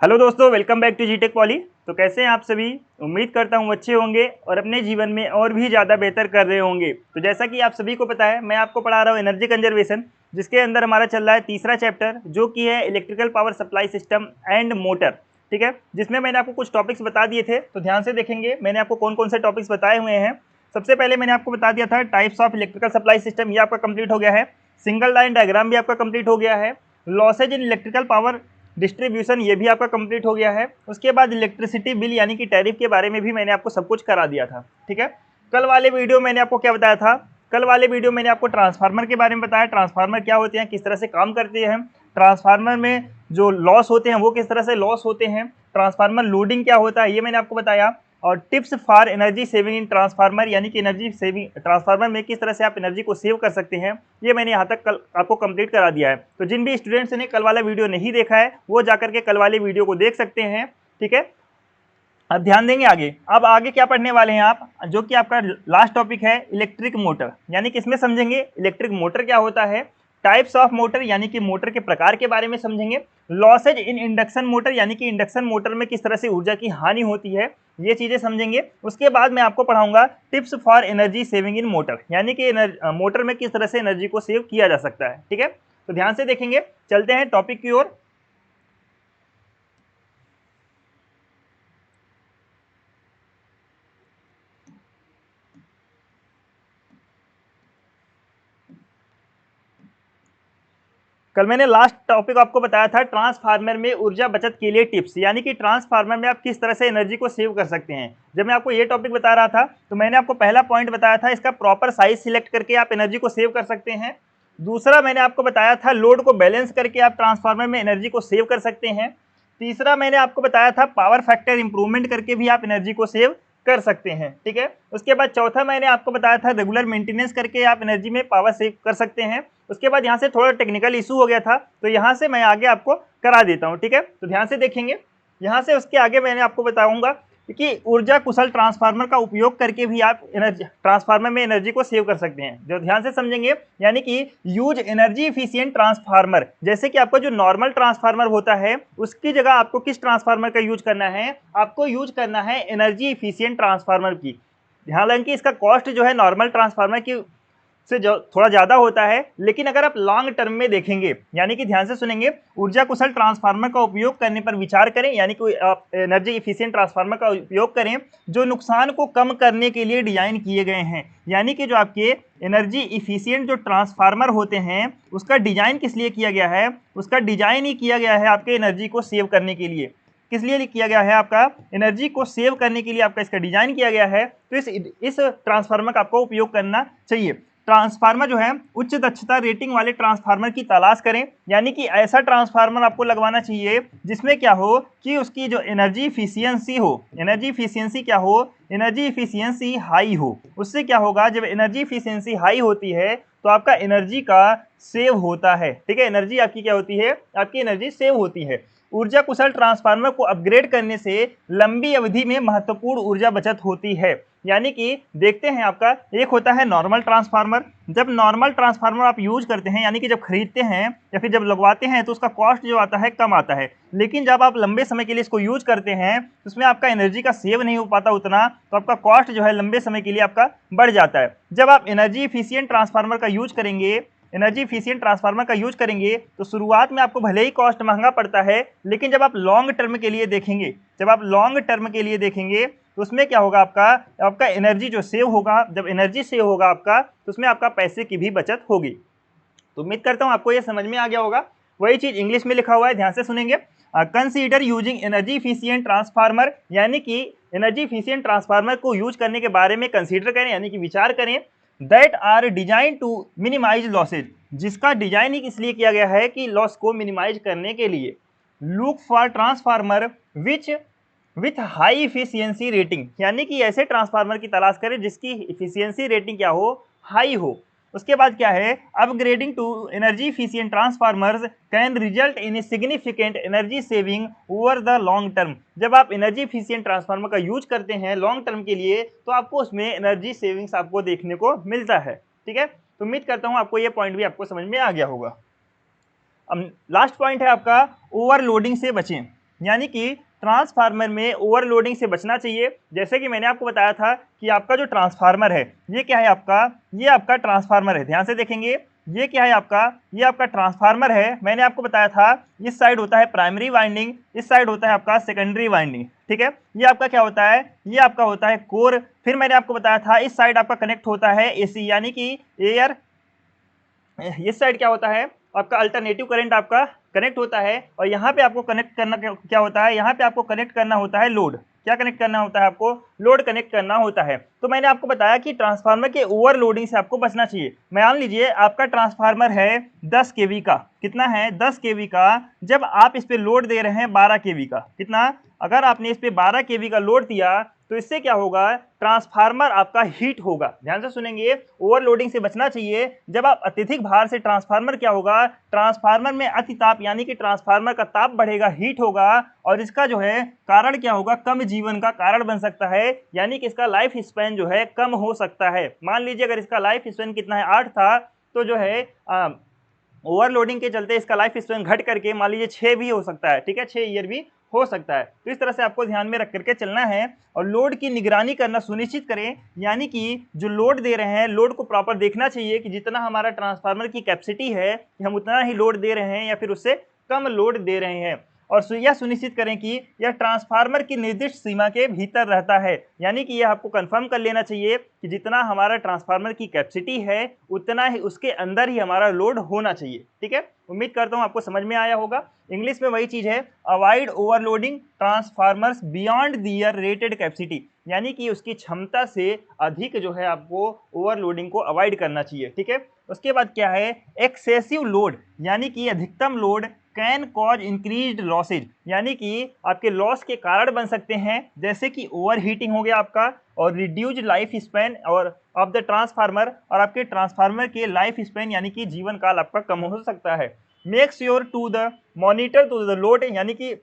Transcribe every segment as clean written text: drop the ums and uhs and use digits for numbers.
Hello दोस्तों, welcome back to जीटेक poly. तो कैसे हैं आप सभी। उम्मीद करता हूं अच्छे होंगे और अपने जीवन में और भी ज़्यादा बेहतर कर रहे होंगे। तो जैसा कि आप सभी को पता है, मैं आपको पढ़ा रहा हूं एनर्जी कंजर्वेशन, जिसके अंदर हमारा चल रहा है तीसरा चैप्टर, जो कि है electrical power supply system and motor. ठीक है, जिसमें मैंने आपको कुछ टॉपिक्स बता दिए थे, तो ध्यान से देखेंगे मैंने आपको कौन कौन से टॉपिक्स बताए हुए हैं। सबसे पहले मैंने आपको बता दिया था types of electrical supply system, ये आपका कंप्लीट हो गया है। सिंगल लाइन डायग्राम भी आपका कंप्लीट हो गया है। Losses in electrical power distribution, ये भी आपका कंप्लीट हो गया है। उसके बाद इलेक्ट्रिसिटी बिल यानी कि टैरिफ के बारे में भी मैंने आपको सब कुछ करा दिया था। ठीक है, कल वाले वीडियो मैंने आपको क्या बताया था, कल वाले वीडियो मैंने आपको ट्रांसफार्मर के बारे में बताया, ट्रांसफार्मर क्या होते हैं, किस तरह से काम करते हैं, ट्रांसफार्मर में जो लॉस होते हैं वो किस तरह से लॉस होते हैं, ट्रांसफार्मर लोडिंग क्या होता है ये मैंने आपको बताया, और tips for energy saving in transformer, यानी कि एनर्जी सेविंग ट्रांसफार्मर में किस तरह से आप एनर्जी को सेव कर सकते हैं, ये मैंने यहाँ तक कल आपको कंप्लीट करा दिया है। तो जिन भी स्टूडेंट्स ने कल वाला वीडियो नहीं देखा है वो जाकर के कल वाले वीडियो को देख सकते हैं। ठीक है, अब ध्यान देंगे आगे। अब आगे क्या पढ़ने वाले हैं आप, जो कि आपका लास्ट टॉपिक है इलेक्ट्रिक मोटर, यानी कि इसमें समझेंगे इलेक्ट्रिक मोटर क्या होता है, टाइप्स ऑफ मोटर यानी कि मोटर के प्रकार के बारे में समझेंगे, लॉसेज इन इंडक्शन मोटर यानी कि इंडक्शन मोटर में किस तरह से ऊर्जा की हानि होती है, ये चीजें समझेंगे। उसके बाद मैं आपको पढ़ाऊंगा tips for energy saving in motor, यानी कि मोटर में किस तरह से एनर्जी को सेव किया जा सकता है। ठीक है, तो ध्यान से देखेंगे, चलते हैं टॉपिक की ओर। कल मैंने लास्ट टॉपिक आपको बताया था ट्रांसफार्मर में ऊर्जा बचत के लिए टिप्स, यानी कि ट्रांसफार्मर में आप किस तरह से एनर्जी को सेव कर सकते हैं। जब मैं आपको ये टॉपिक बता रहा था तो मैंने आपको पहला पॉइंट बताया था, इसका प्रॉपर साइज सिलेक्ट करके आप एनर्जी को सेव कर सकते हैं। दूसरा मैंने आपको बताया था लोड को बैलेंस करके आप ट्रांसफार्मर में एनर्जी को सेव कर सकते हैं। तीसरा मैंने आपको बताया था पावर फैक्टर इंप्रूवमेंट करके भी आप एनर्जी को सेव कर सकते हैं। ठीक है, उसके बाद चौथा मैंने आपको बताया था रेगुलर मेंटेनेंस करके आप एनर्जी में पावर सेव कर सकते हैं। उसके बाद यहाँ से थोड़ा टेक्निकल इशू हो गया था, तो यहाँ से मैं आगे आपको करा देता हूँ। ठीक है, तो ध्यान से देखेंगे, यहाँ से उसके आगे मैंने आपको बताऊंगा कि ऊर्जा कुशल ट्रांसफार्मर का उपयोग करके भी आप एनर्जी ट्रांसफार्मर में एनर्जी को सेव कर सकते हैं, जो ध्यान से समझेंगे। यानी कि यूज एनर्जी इफिशियंट ट्रांसफार्मर, जैसे कि आपका जो नॉर्मल ट्रांसफार्मर होता है उसकी जगह आपको किस ट्रांसफार्मर का यूज करना है, आपको यूज करना है एनर्जी इफिशियंट ट्रांसफार्मर की। हालांकि इसका कॉस्ट जो है नॉर्मल ट्रांसफार्मर की से थोड़ा ज़्यादा होता है, लेकिन अगर आप लॉन्ग टर्म में देखेंगे, यानी कि ध्यान से सुनेंगे, ऊर्जा कुशल ट्रांसफार्मर का उपयोग करने पर विचार करें, यानी कि आप एनर्जी इफिशियंट ट्रांसफार्मर का उपयोग करें जो नुकसान को कम करने के लिए डिजाइन किए गए हैं। यानी कि जो आपके एनर्जी इफिशियंट जो ट्रांसफार्मर होते हैं उसका डिजाइन किस लिए किया गया है, उसका डिजाइन ही किया गया है आपके एनर्जी को सेव करने के लिए। किस लिए किया गया है, आपका एनर्जी को सेव करने के लिए आपका इसका डिजाइन किया गया है। तो इस ट्रांसफार्मर का आपको उपयोग करना चाहिए। ट्रांसफार्मर जो है उच्च दक्षता रेटिंग वाले ट्रांसफार्मर की तलाश करें, यानी कि ऐसा ट्रांसफार्मर आपको लगवाना चाहिए जिसमें क्या हो कि उसकी जो एनर्जी इफिशियंसी हो, एनर्जी इफिशियंसी क्या हो, एनर्जी इफिशियंसी हाई हो। उससे क्या होगा, जब एनर्जी इफिशियंसी हाई होती है तो आपका एनर्जी का सेव होता है। ठीक है, एनर्जी आपकी क्या होती है, आपकी एनर्जी सेव होती है। ऊर्जा कुशल ट्रांसफार्मर को अपग्रेड करने से लंबी अवधि में महत्वपूर्ण ऊर्जा बचत होती है। यानी कि देखते हैं, आपका एक होता है नॉर्मल ट्रांसफार्मर। जब नॉर्मल ट्रांसफार्मर आप यूज करते हैं, यानी कि जब खरीदते हैं या फिर जब लगवाते हैं, तो उसका कॉस्ट जो आता है कम आता है। लेकिन जब आप लंबे समय के लिए इसको यूज करते हैं तो उसमें आपका एनर्जी का सेव नहीं हो पाता उतना, तो आपका कॉस्ट जो है लंबे समय के लिए आपका बढ़ जाता है। जब आप एनर्जी इफिशियंट ट्रांसफार्मर का यूज करेंगे, एनर्जी इफिशियंट ट्रांसफार्मर का यूज करेंगे, तो शुरुआत में आपको भले ही कॉस्ट महंगा पड़ता है, लेकिन जब आप लॉन्ग टर्म के लिए देखेंगे, जब आप लॉन्ग टर्म के लिए देखेंगे तो उसमें क्या होगा, आपका एनर्जी जो सेव होगा, जब एनर्जी सेव होगा आपका, तो उसमें आपका पैसे की भी बचत होगी। तो उम्मीद करता हूं आपको ये समझ में आ गया होगा। वही चीज इंग्लिश में लिखा हुआ है, ध्यान से सुनेंगे। Consider using energy efficient transformer, यानी कि एनर्जी इफिशियंट ट्रांसफार्मर को यूज करने के बारे में कंसीडर करें, यानी कि विचार करें। That are design to minimise losses, जिसका डिजाइन ही इसलिए किया गया है कि लॉस को मिनिमाइज करने के लिए। Look for transformer which with high efficiency rating, यानी कि ऐसे ट्रांसफार्मर की तलाश करें जिसकी इफिशियंसी रेटिंग क्या हो, हाई हो। उसके बाद क्या है, upgrading to energy efficient transformers can result in a significant energy saving over the long term. जब आप एनर्जी इफिशियंट ट्रांसफार्मर का यूज करते हैं लॉन्ग टर्म के लिए, तो आपको उसमें एनर्जी सेविंग्स आपको देखने को मिलता है। ठीक है, तो उम्मीद करता हूं आपको यह पॉइंट भी आपको समझ में आ गया होगा। अब लास्ट पॉइंट है आपका ओवरलोडिंग से बचें। यानी कि ट्रांसफार्मर में ओवरलोडिंग से बचना चाहिए। जैसे कि मैंने आपको बताया था कि आपका जो ट्रांसफार्मर है ये क्या है आपका, ये आपका ट्रांसफार्मर है। ध्यान से देखेंगे, ये क्या है आपका, ये आपका ट्रांसफार्मर है। मैंने आपको बताया था इस साइड होता है प्राइमरी वाइंडिंग, इस साइड होता है आपका सेकेंडरी वाइंडिंग। ठीक है, ये आपका क्या होता है, ये आपका होता है कोर। फिर मैंने आपको बताया था इस साइड आपका कनेक्ट होता है एसी यानी कि एयर, इस साइड क्या होता है आपका अल्टरनेटिव करंट आपका कनेक्ट होता है। और यहाँ पे आपको कनेक्ट करना क्या होता है, यहाँ पे आपको कनेक्ट करना होता है लोड। क्या कनेक्ट करना होता है आपको, लोड कनेक्ट करना होता है। तो मैंने आपको बताया कि ट्रांसफार्मर के ओवरलोडिंग से आपको बचना चाहिए। मान लीजिए आपका ट्रांसफार्मर है 10 केवी का, कितना है 10 केवी का, जब आप इस पे लोड दे रहे हैं 12 केवी का, कितना, अगर आपने इस पे 12 केवी का लोड दिया तो इससे क्या होगा, ट्रांसफार्मर आपका हीट होगा। ध्यान से सुनेंगे, ओवरलोडिंग से बचना चाहिए। जब आप अत्यधिक भार से ट्रांसफार्मर क्या होगा, ट्रांसफार्मर में अतिताप यानी कि ट्रांसफार्मर का ताप बढ़ेगा, हीट होगा, और इसका जो है कारण क्या होगा, कम जीवन का कारण बन सकता है। यानी कि इसका लाइफ स्पैन जो है कम हो सकता है। मान लीजिए अगर इसका लाइफ स्पैन कितना है 8 था, तो जो है ओवरलोडिंग के चलते इसका लाइफ स्पैन घट करके मान लीजिए 6 भी हो सकता है। ठीक है, 6 ईयर भी हो सकता है। तो इस तरह से आपको ध्यान में रख करके चलना है और लोड की निगरानी करना सुनिश्चित करें। यानी कि जो लोड दे रहे हैं, लोड को प्रॉपर देखना चाहिए कि जितना हमारा ट्रांसफार्मर की कैपेसिटी है कि हम उतना ही लोड दे रहे हैं या फिर उससे कम लोड दे रहे हैं। और यह सुनिश्चित करें कि यह ट्रांसफार्मर की निर्दिष्ट सीमा के भीतर रहता है। यानी कि यह आपको कंफर्म कर लेना चाहिए कि जितना हमारा ट्रांसफार्मर की कैपेसिटी है उतना ही उसके अंदर ही हमारा लोड होना चाहिए। ठीक है, उम्मीद करता हूं आपको समझ में आया होगा। इंग्लिश में वही चीज है, अवॉइड ओवरलोडिंग ट्रांसफार्मर्स बियॉन्ड दियर रेटेड कैपेसिटी, यानी कि उसकी क्षमता से अधिक जो है आपको ओवरलोडिंग को अवॉइड करना चाहिए। ठीक है, उसके बाद क्या है, एक्सेसिव लोड, यानी कि अधिकतम load can cause increased losses, यानी कि आपके लॉस के कारण बन सकते हैं। जैसे कि ओवर हीटिंग हो गया आपका, और रिड्यूज लाइफ स्पैन और ऑफ द ट्रांसफार्मर, और आपके ट्रांसफार्मर के लाइफ स्पैन यानी कि जीवन काल आपका कम हो सकता है। Make sure to the monitor to the load, यानी कि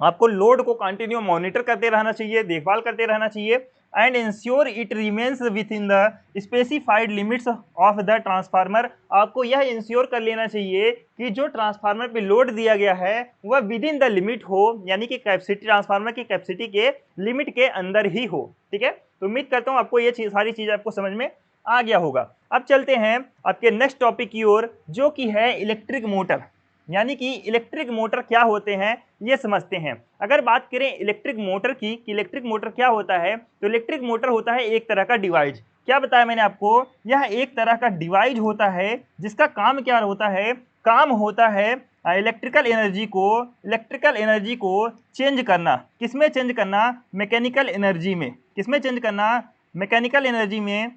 आपको लोड को कंटिन्यू मॉनिटर करते रहना चाहिए, देखभाल करते रहना चाहिए। And ensure it remains with in the specified limits of the transformer, आपको यह इंश्योर कर लेना चाहिए कि जो ट्रांसफार्मर पे लोड दिया गया है वह विद इन द लिमिट हो, यानी कि कैपेसिटी, ट्रांसफार्मर की कैपेसिटी के लिमिट के अंदर ही हो। ठीक है, तो उम्मीद करता हूँ आपको ये सारी चीज़ आपको समझ में आ गया होगा। अब चलते हैं आपके नेक्स्ट टॉपिक की ओर, जो कि है इलेक्ट्रिक मोटर। यानी कि इलेक्ट्रिक मोटर क्या होते हैं ये समझते हैं। अगर बात करें इलेक्ट्रिक मोटर की कि इलेक्ट्रिक मोटर क्या होता है, तो इलेक्ट्रिक मोटर होता है एक तरह का डिवाइस। क्या बताया मैंने आपको, यह एक तरह का डिवाइस होता है जिसका काम क्या होता है, काम होता है इलेक्ट्रिकल एनर्जी को चेंज करना। किसमें चेंज करना, मैकेनिकल एनर्जी में। किसमें चेंज करना, मैकेनिकल एनर्जी में।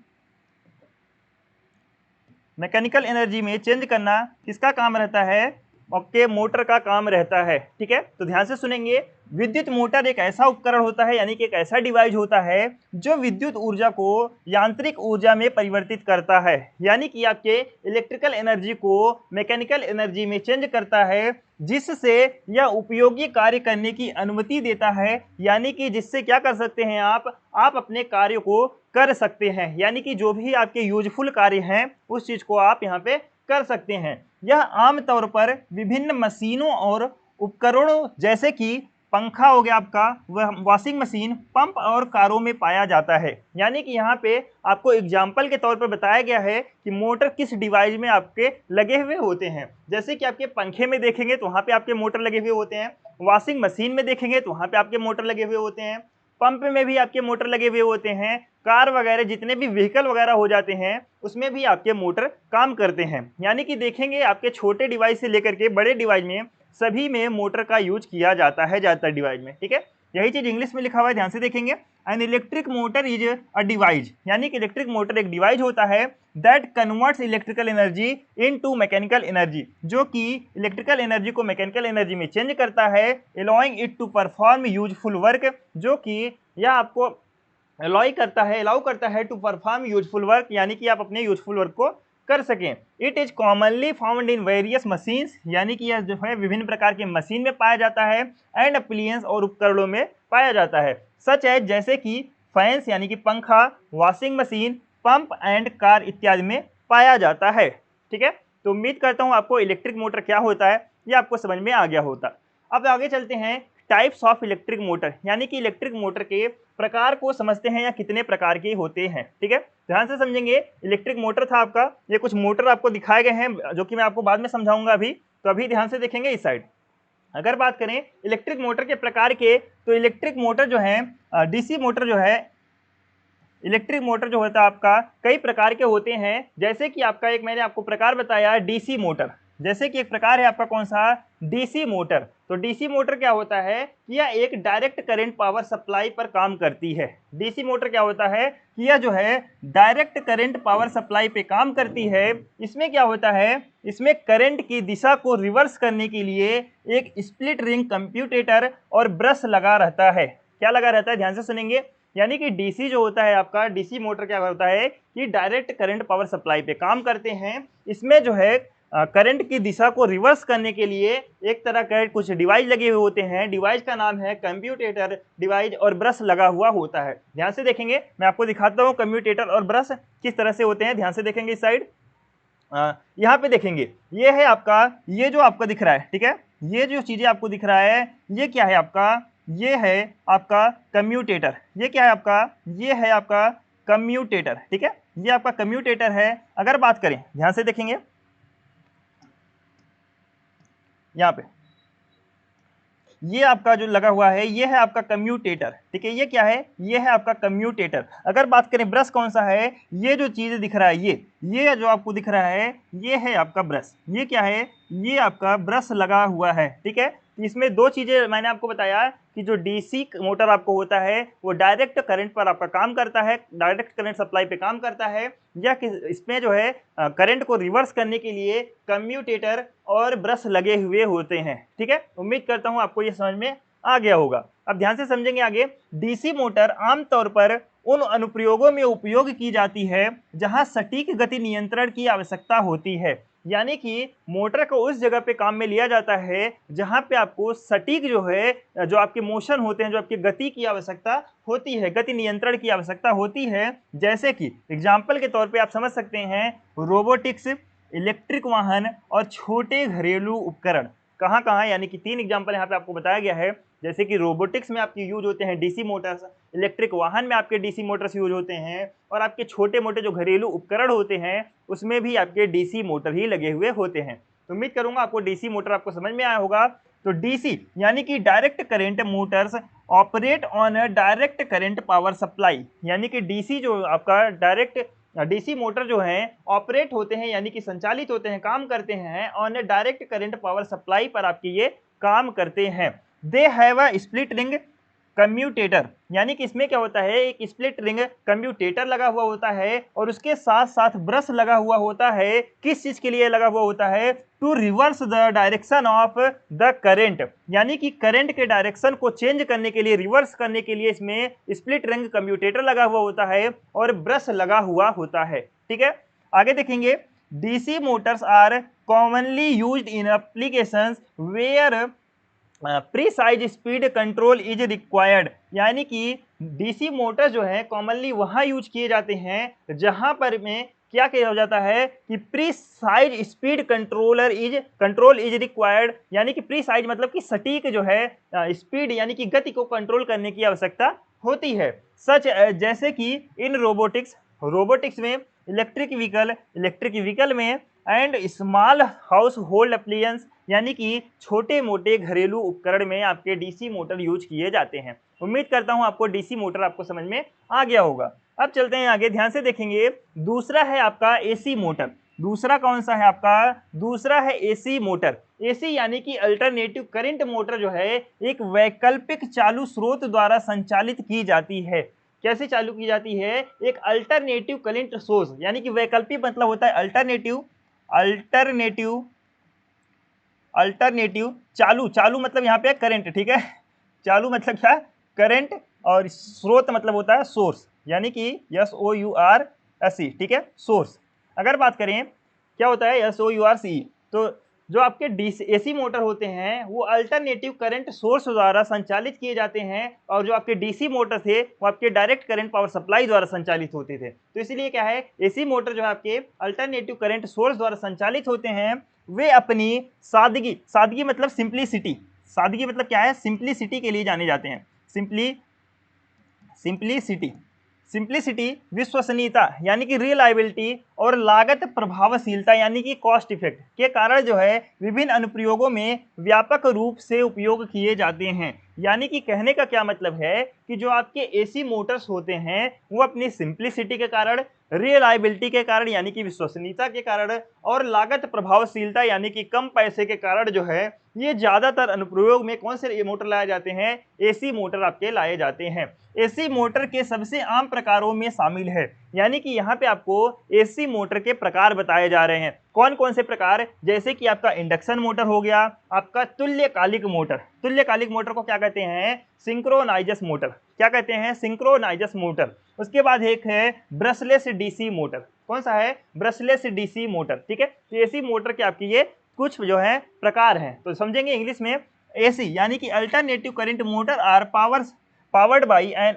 मैकेनिकल एनर्जी में चेंज करना किसका काम रहता है, ओके, मोटर का काम रहता है। ठीक है, तो ध्यान से सुनेंगे, विद्युत मोटर एक ऐसा उपकरण होता है, यानी कि एक ऐसा डिवाइस होता है जो विद्युत ऊर्जा को यांत्रिक ऊर्जा में परिवर्तित करता है। यानी कि आपके इलेक्ट्रिकल एनर्जी को मैकेनिकल एनर्जी में चेंज करता है, जिससे यह उपयोगी कार्य करने की अनुमति देता है। यानी कि जिससे क्या कर सकते हैं आप अपने कार्य को कर सकते हैं। यानी कि जो भी आपके यूजफुल कार्य हैं उस चीज को आप यहाँ पे कर सकते हैं। यह आमतौर पर विभिन्न मशीनों और उपकरणों जैसे कि पंखा हो गया आपका, वह वॉशिंग मशीन, पंप और कारों में पाया जाता है। यानी कि यहाँ पे आपको एग्जाम्पल के तौर पर बताया गया है कि मोटर किस डिवाइस में आपके लगे हुए होते हैं। जैसे कि आपके पंखे में देखेंगे तो वहाँ पे आपके मोटर लगे हुए होते हैं, वॉशिंग मशीन में देखेंगे तो वहाँ पे आपके मोटर लगे हुए होते हैं, पंप में भी आपके मोटर लगे हुए होते हैं, कार वगैरह जितने भी व्हीकल वगैरह हो जाते हैं उसमें भी आपके मोटर काम करते हैं। यानी कि देखेंगे आपके छोटे डिवाइस से लेकर के बड़े डिवाइस में सभी में मोटर का यूज किया जाता है ज्यादातर डिवाइस में। ठीक है, यही चीज इंग्लिश में लिखा हुआ है, ध्यान से देखेंगे। An electric motor is a device, यानी कि इलेक्ट्रिक मोटर एक डिवाइस होता है that converts electrical energy into mechanical energy, जो कि इलेक्ट्रिकल एनर्जी को मैकेनिकल एनर्जी में चेंज करता है, allowing it to perform useful work, जो कि यह आपको अलाउ करता है टू परफॉर्म यूजफुल वर्क, यानी कि आप अपने यूजफुल वर्क को कर सकें। It is commonly found in various machines, यानी कि यह जो है विभिन्न प्रकार के मशीन में पाया जाता है, एंड अप्लियंस और उपकरणों में पाया जाता है, सच है जैसे कि फैंस यानी कि पंखा, washing machine, pump and car इत्यादि में पाया जाता है। ठीक है, तो उम्मीद करता हूं आपको इलेक्ट्रिक मोटर क्या होता है ये आपको समझ में आ गया होता। अब आगे चलते हैं टाइप्स ऑफ इलेक्ट्रिक मोटर, यानी कि इलेक्ट्रिक मोटर के प्रकार को समझते हैं या कितने प्रकार के होते हैं। ठीक है, ध्यान से समझेंगे। इलेक्ट्रिक मोटर था आपका, ये कुछ मोटर आपको दिखाए गए हैं जो कि मैं आपको बाद में समझाऊंगा अभी, तो अभी ध्यान से देखेंगे इस साइड। अगर बात करें इलेक्ट्रिक मोटर के प्रकार के, तो इलेक्ट्रिक मोटर जो है, डीसी मोटर जो है, इलेक्ट्रिक मोटर जो होता है आपका कई प्रकार के होते हैं। जैसे कि आपका एक मैंने आपको प्रकार बताया डीसी मोटर, जैसे कि एक प्रकार है आपका कौन सा, डीसी मोटर। तो डीसी मोटर क्या होता है कि यह एक डायरेक्ट करंट पावर सप्लाई पर काम करती है। डीसी मोटर क्या होता है कि यह जो है डायरेक्ट करंट पावर सप्लाई पे काम करती है। इसमें क्या होता है, इसमें करंट की दिशा को रिवर्स करने के लिए एक स्प्लिट रिंग कंप्यूटेटर और ब्रश लगा रहता है। क्या लगा रहता है, ध्यान से सुनेंगे। यानी कि डीसी जो होता है आपका, डीसी मोटर क्या होता है कि डायरेक्ट करंट पावर सप्लाई पे काम करते हैं। इसमें जो है करंट की दिशा को रिवर्स करने के लिए एक तरह का कुछ डिवाइस लगे हुए होते हैं। डिवाइस का नाम है कंप्यूटेटर डिवाइस और ब्रश लगा हुआ होता है। ध्यान से देखेंगे, मैं आपको दिखाता हूं कंप्यूटेटर और ब्रश किस तरह से होते हैं। ध्यान से देखेंगे इस साइड, यहाँ पे देखेंगे, ये है आपका, ये जो आपका दिख रहा है, ठीक है, ये जो चीजें आपको दिख रहा है, ये क्या है आपका, ये है आपका कम्यूटेटर। ये क्या है आपका, ये है आपका कम्यूटेटर। ठीक है, ये आपका कम्यूटेटर है। अगर बात करें, ध्यान से देखेंगे यहाँ पे, ये आपका जो लगा हुआ है ये है आपका कम्यूटेटर। ठीक है, ये क्या है, ये है आपका कम्यूटेटर। अगर बात करें ब्रश कौन सा है, ये जो चीज दिख रहा है, ये जो आपको दिख रहा है, ये है आपका ब्रश। ये क्या है, ये आपका ब्रश लगा हुआ है। ठीक है, इसमें दो चीजें मैंने आपको बताया कि जो डीसी मोटर आपको होता है वो डायरेक्ट करंट पर आपका काम करता है, डायरेक्ट करंट सप्लाई पे काम करता है, या इसमें जो है करंट को रिवर्स करने के लिए कम्यूटेटर और ब्रश लगे हुए होते हैं। ठीक है, उम्मीद करता हूं आपको ये समझ में आ गया होगा। अब ध्यान से समझेंगे आगे। डीसी मोटर आमतौर पर उन अनुप्रयोगों में उपयोग की जाती है जहां सटीक गति नियंत्रण की आवश्यकता होती है। यानी कि मोटर को उस जगह पे काम में लिया जाता है जहां पे आपको सटीक जो है, जो आपके मोशन होते हैं, जो आपकी गति की आवश्यकता होती है, गति नियंत्रण की आवश्यकता होती है। जैसे कि एग्जाम्पल के तौर पे आप समझ सकते हैं रोबोटिक्स, इलेक्ट्रिक वाहन और छोटे घरेलू उपकरण। कहाँ कहाँ, यानी कि 3 एग्जाम्पल यहाँ पे आपको बताया गया है। जैसे कि रोबोटिक्स में आपके यूज होते हैं डीसी मोटर्स, इलेक्ट्रिक वाहन में आपके डीसी मोटर्स यूज होते हैं, और आपके छोटे मोटे जो घरेलू उपकरण होते हैं उसमें भी आपके डीसी मोटर ही लगे हुए होते हैं। तो उम्मीद करूंगा आपको डीसी मोटर आपको समझ में आया होगा। तो डीसी यानी कि direct current Motors operate on a direct current power supply. यानी कि डीसी जो आपका डायरेक्ट डीसी मोटर जो है ऑपरेट होते हैं, यानी कि संचालित होते हैं, काम करते हैं on a direct current power supply पर आपके ये काम करते हैं। They have a split ring commutator, यानी कि इसमें क्या होता है, एक स्प्लिट रिंग कम्यूटेटर लगा हुआ होता है और उसके साथ साथ ब्रश लगा हुआ होता है। किस चीज के लिए लगा हुआ होता है, to reverse the direction of the current, यानी कि करंट के डायरेक्शन को चेंज करने के लिए, रिवर्स करने के लिए इसमें स्प्लिट रिंग कम्यूटेटर लगा हुआ होता है और ब्रश लगा हुआ होता है। ठीक है, आगे देखेंगे। DC motors are commonly used in applications where precise speed control is required, यानी कि डीसी मोटर जो है कॉमनली वहां यूज किए जाते हैं जहां पर में क्या किया हो जाता है कि precise speed control is required, यानी कि प्रीसाइज मतलब कि सटीक जो है स्पीड यानी कि गति को कंट्रोल करने की आवश्यकता होती है। सच जैसे कि इन रोबोटिक्स में, इलेक्ट्रिक व्हीकल में, and small house hold appliance, यानी कि छोटे मोटे घरेलू उपकरण में आपके डीसी मोटर यूज किए जाते हैं। उम्मीद करता हूं आपको डीसी मोटर आपको समझ में आ गया होगा। अब चलते हैं आगे, ध्यान से देखेंगे। दूसरा है आपका एसी मोटर। दूसरा कौन सा है आपका, दूसरा है एसी मोटर। एसी यानी कि अल्टरनेटिव करंट मोटर जो है एक वैकल्पिक चालू स्रोत द्वारा संचालित की जाती है। कैसे चालू की जाती है, एक अल्टरनेटिव करंट सोर्स, यानी कि वैकल्पिक मतलब होता है अल्टरनेटिव चालू मतलब यहाँ पे करंट। ठीक है, चालू मतलब क्या, करंट, और स्रोत मतलब होता है सोर्स, यानी कि SOURCE। ठीक है, सोर्स। अगर बात करें क्या होता है SOURCE, तो जो आपके एसी मोटर होते हैं वो अल्टरनेटिव करंट सोर्स द्वारा संचालित किए जाते हैं, और जो आपके डीसी मोटर थे वो आपके डायरेक्ट करंट पावर सप्लाई द्वारा संचालित होते थे। तो इसलिए क्या है, एसी मोटर जो है आपके अल्टरनेटिव करंट सोर्स द्वारा संचालित होते हैं। वे अपनी सादगी मतलब सिंप्लिसिटी, सादगी मतलब क्या है, सिंप्लिसिटी के लिए जाने जाते हैं। सिंप्लिसिटी, सिंप्लिसिटी विश्वसनीयता यानी कि रिलायबिलिटी और लागत प्रभावशीलता यानी कि कॉस्ट इफेक्ट के कारण जो है विभिन्न अनुप्रयोगों में व्यापक रूप से उपयोग किए जाते हैं। यानी कि कहने का क्या मतलब है कि जो आपके एसी मोटर्स होते हैं वो अपनी सिंप्लिसिटी के कारण, रिलायबिलिटी के कारण यानी कि विश्वसनीयता के कारण और लागत प्रभावशीलता यानी कि कम पैसे के कारण जो है ये ज्यादातर अनुप्रयोग में कौन से मोटर लाए जाते हैं, एसी मोटर आपके लाए जाते हैं। एसी मोटर के सबसे आम प्रकारों में शामिल है, यानी कि यहाँ पे आपको एसी मोटर के प्रकार बताए जा रहे हैं। कौन कौन से प्रकार, जैसे कि आपका इंडक्शन मोटर हो गया, आपका तुल्यकालिक मोटर, तुल्यकालिक मोटर को क्या कहते हैं, सिंक्रोनाइजस मोटर, क्या कहते हैं, सिंक्रोनाइजस मोटर। उसके बाद एक है ब्रशलेस डीसी मोटर, कौन सा है, ब्रशलेस डीसी मोटर, ठीक है। तो एसी मोटर के आपकी ये कुछ जो है प्रकार हैं, तो समझेंगे इंग्लिश में। एसी यानी कि alternative current motor are powered by an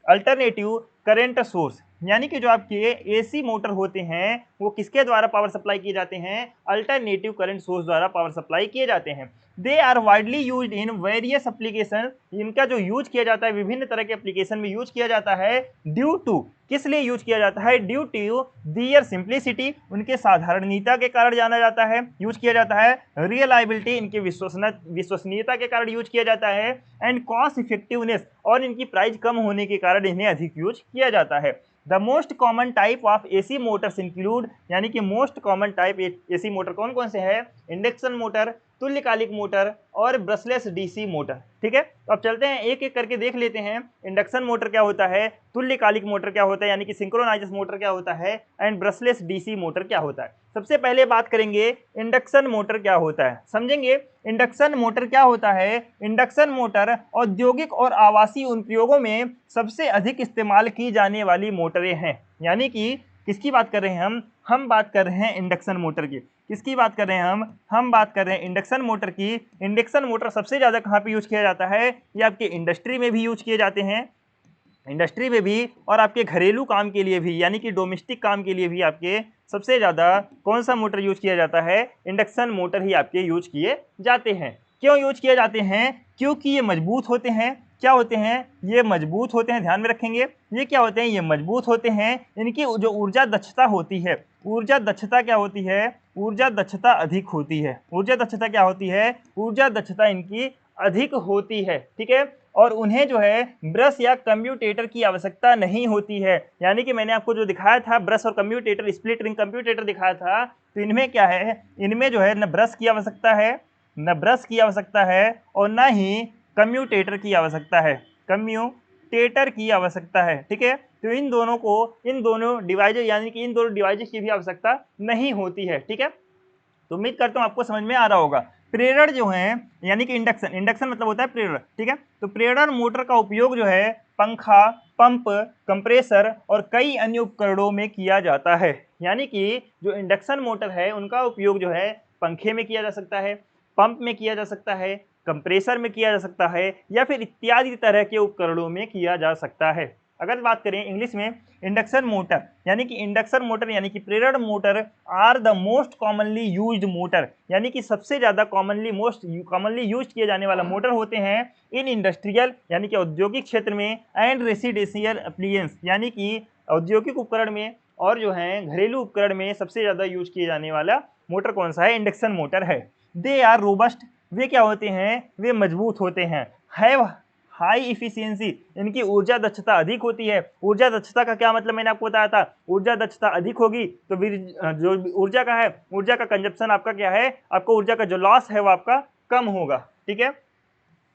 alternative current source, यानी कि जो आपके एसी मोटर होते हैं वो किसके द्वारा पावर सप्लाई किए जाते हैं, अल्टरनेटिव करंट सोर्स द्वारा पावर सप्लाई किए जाते हैं। They are widely used in various application, इनका जो यूज किया जाता है विभिन्न तरह के एप्लीकेशन में यूज किया जाता है। ड्यू टू, किस लिए यूज किया जाता है, ड्यू टू दियर सिंप्लिसिटी, उनके साधारणीयता के कारण जाना जाता है, यूज किया जाता है। रियलाइबिलिटी, इनके विश्वसनीयता के कारण यूज किया जाता है। एंड कॉस्ट इफेक्टिवनेस, और इनकी प्राइस कम होने के कारण इन्हें अधिक यूज किया जाता है। The most common type of AC Motors include, यानी कि most common type AC motor कौन कौन से है, इंडक्शन मोटर, तुल्यकालिक मोटर और ब्रशलेस डीसी मोटर, ठीक है। तो अब चलते हैं एक एक करके देख लेते हैं। इंडक्शन मोटर क्या होता है, तुल्यकालिक मोटर क्या होता है यानी कि सिंक्रोनाइजस मोटर क्या होता है, एंड ब्रशलेस डीसी मोटर क्या होता है। सबसे पहले बात करेंगे इंडक्शन मोटर क्या होता है, समझेंगे इंडक्शन मोटर क्या होता है। इंडक्शन मोटर औद्योगिक और आवासीय अनुप्रयोगों में सबसे अधिक इस्तेमाल की जाने वाली मोटरें हैं। यानी कि किसकी बात कर रहे हैं हम बात कर रहे हैं इंडक्शन मोटर की। किसकी बात कर रहे हैं हम बात कर रहे हैं इंडक्शन मोटर की। इंडक्शन मोटर सबसे ज़्यादा कहाँ पे यूज किया जाता है, ये आपके इंडस्ट्री में भी यूज किए जाते हैं, इंडस्ट्री में भी, और आपके घरेलू काम के लिए भी यानी कि डोमेस्टिक काम के लिए भी आपके सबसे ज़्यादा कौन सा मोटर यूज किया जाता है, इंडक्शन मोटर ही आपके यूज किए जाते हैं। क्यों यूज किए जाते हैं, क्योंकि ये मजबूत होते हैं। क्या होते हैं, ये मजबूत होते हैं, ध्यान में रखेंगे, ये क्या होते हैं, ये मजबूत होते हैं। इनकी जो ऊर्जा दक्षता होती है, ऊर्जा दक्षता क्या होती है, ऊर्जा दक्षता अधिक होती है। ऊर्जा दक्षता क्या होती है, ऊर्जा दक्षता इनकी अधिक होती है, ठीक है। और उन्हें जो है ब्रश या कम्यूटेटर की आवश्यकता नहीं होती है। यानी कि मैंने आपको जो दिखाया था ब्रश और कम्यूटेटर, स्प्लिट रिंग कम्यूटेटर दिखाया था, तो इनमें क्या है, इनमें जो है न ब्रश की आवश्यकता है, न ब्रश की आवश्यकता है और न ही कम्यूटेटर की आवश्यकता है, कम्यूटेटर की आवश्यकता है, ठीक है। तो इन दोनों डिवाइस यानी कि इन दोनों डिवाइस की भी आवश्यकता नहीं होती है, ठीक है। तो उम्मीद करता हूं आपको समझ में आ रहा होगा। प्रेरण जो है यानी कि इंडक्शन मतलब होता है प्रेरण, ठीक है। तो प्रेरण मोटर का उपयोग जो है पंखा, पंप, कंप्रेसर और कई अन्य उपकरणों में किया जाता है। यानी कि जो इंडक्शन मोटर है उनका उपयोग जो है पंखे में किया जा सकता है, पंप में किया जा सकता है, कंप्रेसर में किया जा सकता है, या फिर इत्यादि तरह के उपकरणों में किया जा सकता है। अगर बात करें इंग्लिश में, इंडक्शन मोटर यानी कि प्रेरण motor are the most commonly used motor, यानी कि सबसे ज्यादा कॉमनली यूज किए जाने वाला मोटर होते हैं इन इंडस्ट्रियल यानी कि औद्योगिक क्षेत्र में, एंड रेसिडेंशियल एप्लियंस यानी कि औद्योगिक उपकरण में और जो है घरेलू उपकरण में सबसे ज्यादा यूज किए जाने वाला मोटर कौन सा है, इंडक्शन मोटर है। दे आर रोबस्ट, वे क्या होते हैं, वे मजबूत होते हैं। हैव हाई इफिशियंसी, इनकी ऊर्जा दक्षता अधिक होती है। ऊर्जा दक्षता का क्या मतलब मैंने आपको बताया था, ऊर्जा दक्षता अधिक होगी तो जो ऊर्जा का है, ऊर्जा का कंजप्शन आपका क्या है, आपको ऊर्जा का जो लॉस है वो आपका कम होगा, ठीक है।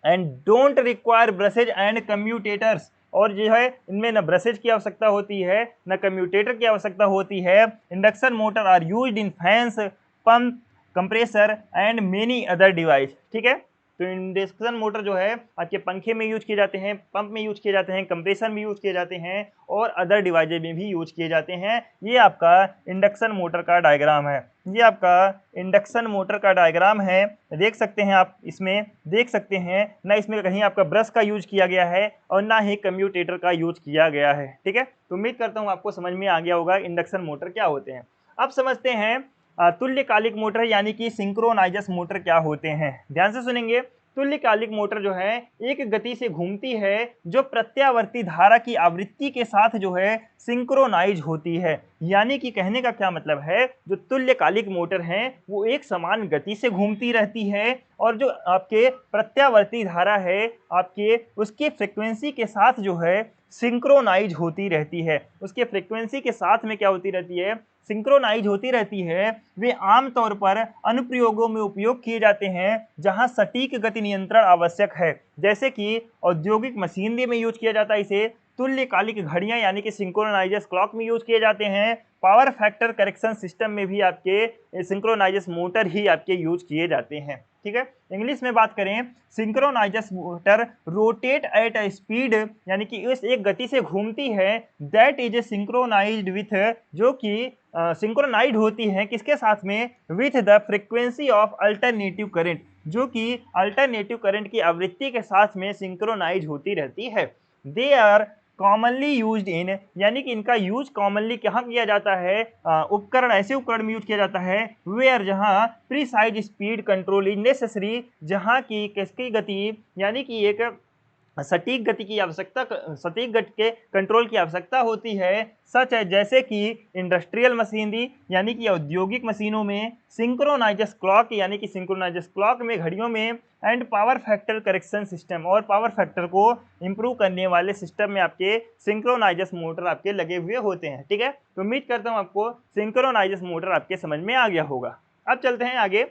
And don't require brushes and commutators, और जो है इनमें न ब्रशेज की आवश्यकता होती है न कम्यूटेटर की आवश्यकता होती है। Induction motor are used in fans, pump, compressor and many other device, ठीक है। तो इंडक्शन मोटर जो है आपके पंखे में यूज किए जाते हैं, पंप में यूज किए जाते हैं, कंप्रेसर में यूज किए जाते हैं और अदर डिवाइस में भी यूज किए जाते हैं। ये आपका इंडक्शन मोटर का डायग्राम है, ये आपका इंडक्शन मोटर का डायग्राम है। देख सकते हैं आप, इसमें देख सकते हैं ना, इसमें कहीं आपका ब्रश का यूज किया गया है और ना ही कम्यूटेटर का यूज किया गया है, ठीक है। तो उम्मीद करता हूँ आपको समझ में आ गया होगा इंडक्शन मोटर क्या होते हैं। अब समझते हैं तुल्यकालिक मोटर यानी कि सिंक्रोनाइजस मोटर क्या होते हैं। ध्यान से सुनेंगे, तुल्यकालिक मोटर जो है एक गति से घूमती है जो प्रत्यावर्ती धारा की आवृत्ति के साथ जो है सिंक्रोनाइज होती है। यानी कि कहने का क्या मतलब है, जो तुल्यकालिक मोटर है वो एक समान गति से घूमती रहती है और जो आपके प्रत्यावर्ती धारा है आपके उसके फ्रीक्वेंसी के साथ जो है सिंक्रोनाइज होती रहती है। उसके फ्रीक्वेंसी के साथ में क्या होती रहती है, सिंक्रोनाइज होती रहती है। वे आमतौर पर अनुप्रयोगों में उपयोग किए जाते हैं जहां सटीक गति नियंत्रण आवश्यक है, जैसे कि औद्योगिक मशीनरी में यूज किया जाता है इसे, तुल्यकालिक घड़ियां यानी कि सिंक्रोनाइजर्स क्लॉक में यूज किए जाते हैं, पावर फैक्टर करेक्शन सिस्टम में भी आपके सिंक्रोनाइजर्स मोटर ही आपके यूज किए जाते हैं। ठीक है, इंग्लिश में बात करें, synchronizers motor rotate at a speed यानी कि इस एक गति से घूमती है, दैट इज सिंक्रोनाइज्ड विथ, जो कि सिंक्रोनाइज होती है किसके साथ में, with the frequency of alternative current, जो कि अल्टरनेटिव करंट की आवृत्ति के साथ में सिंक्रोनाइज होती रहती है। They are commonly used in, यानी कि इनका यूज कॉमनली कहाँ किया जाता है, उपकरण, ऐसे उपकरण में यूज किया जाता है वेयर जहां precise speed control is necessary, जहां की किसकी गति यानी कि एक सटीक गति की आवश्यकता, सटीक गति के कंट्रोल की आवश्यकता होती है, सच है जैसे कि इंडस्ट्रियल मशीनरी यानी कि औद्योगिक मशीनों में, सिंक्रोनाइजर्स क्लॉक यानी कि सिंक्रोनाइजर्स क्लॉक में घड़ियों में, and power factor correction system, और पावर फैक्टर को इंप्रूव करने वाले सिस्टम में आपके सिंक्रोनाइजर्स मोटर आपके लगे हुए होते हैं। ठीक है, तो उम्मीद करता हूँ आपको सिंक्रोनाइजर्स मोटर आपके समझ में आ गया होगा। अब चलते हैं आगे।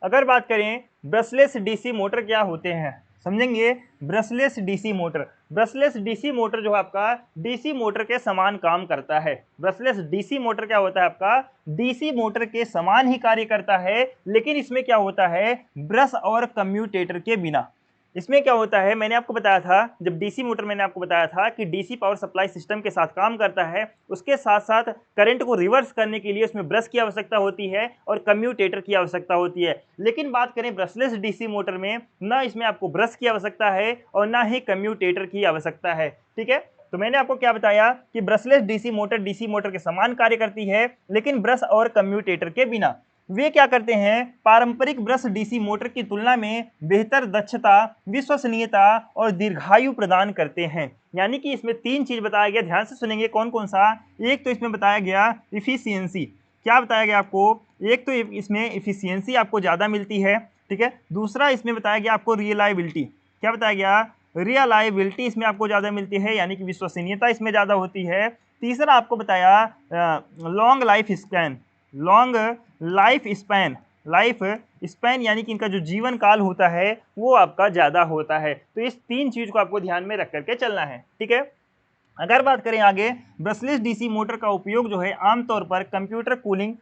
अगर बात करें ब्रशलेस डीसी मोटर क्या होते हैं, समझेंगे। Brushless DC motor, brushless DC motor जो आपका डीसी मोटर के समान काम करता है। ब्रशलेस डीसी मोटर क्या होता है, आपका डीसी मोटर के समान ही कार्य करता है, लेकिन इसमें क्या होता है, ब्रश और कम्यूटेटर के बिना। इसमें क्या होता है, मैंने आपको बताया था जब डीसी मोटर, मैंने आपको बताया था कि डीसी पावर सप्लाई सिस्टम के साथ काम करता है, उसके साथ साथ करंट को रिवर्स करने के लिए उसमें ब्रश की आवश्यकता होती है और कम्यूटेटर की आवश्यकता होती है। लेकिन बात करें ब्रशलेस डीसी मोटर में, ना इसमें आपको ब्रश की आवश्यकता है और ना ही कम्यूटेटर की आवश्यकता है। ठीक है, तो मैंने आपको क्या बताया कि ब्रशलेस डीसी मोटर के समान कार्य करती है, लेकिन ब्रश और कम्यूटेटर के बिना। वे क्या करते हैं, पारंपरिक ब्रश डीसी मोटर की तुलना में बेहतर दक्षता, विश्वसनीयता और दीर्घायु प्रदान करते हैं। यानी कि इसमें तीन चीज बताया गया, ध्यान से सुनेंगे कौन कौन सा। एक तो इसमें बताया गया इफिशियंसी, क्या बताया गया आपको, एक तो इसमें इफिशियंसी आपको ज़्यादा मिलती है। ठीक है, दूसरा इसमें बताया गया आपको रियलाइबिलिटी, क्या बताया गया, रियलाइबिलिटी इसमें आपको ज़्यादा मिलती है, यानी कि विश्वसनीयता इसमें ज़्यादा होती है। तीसरा आपको बताया long life span, long life span, life span यानी कि इनका जो जीवन काल होता है वो आपका ज़्यादा होता है। तो इस तीन चीज़ को आपको ध्यान में रख करके चलना है। ठीक है, अगर बात करें आगे, ब्रशलेस डीसी मोटर का उपयोग जो है आमतौर पर कंप्यूटर कूलिंग,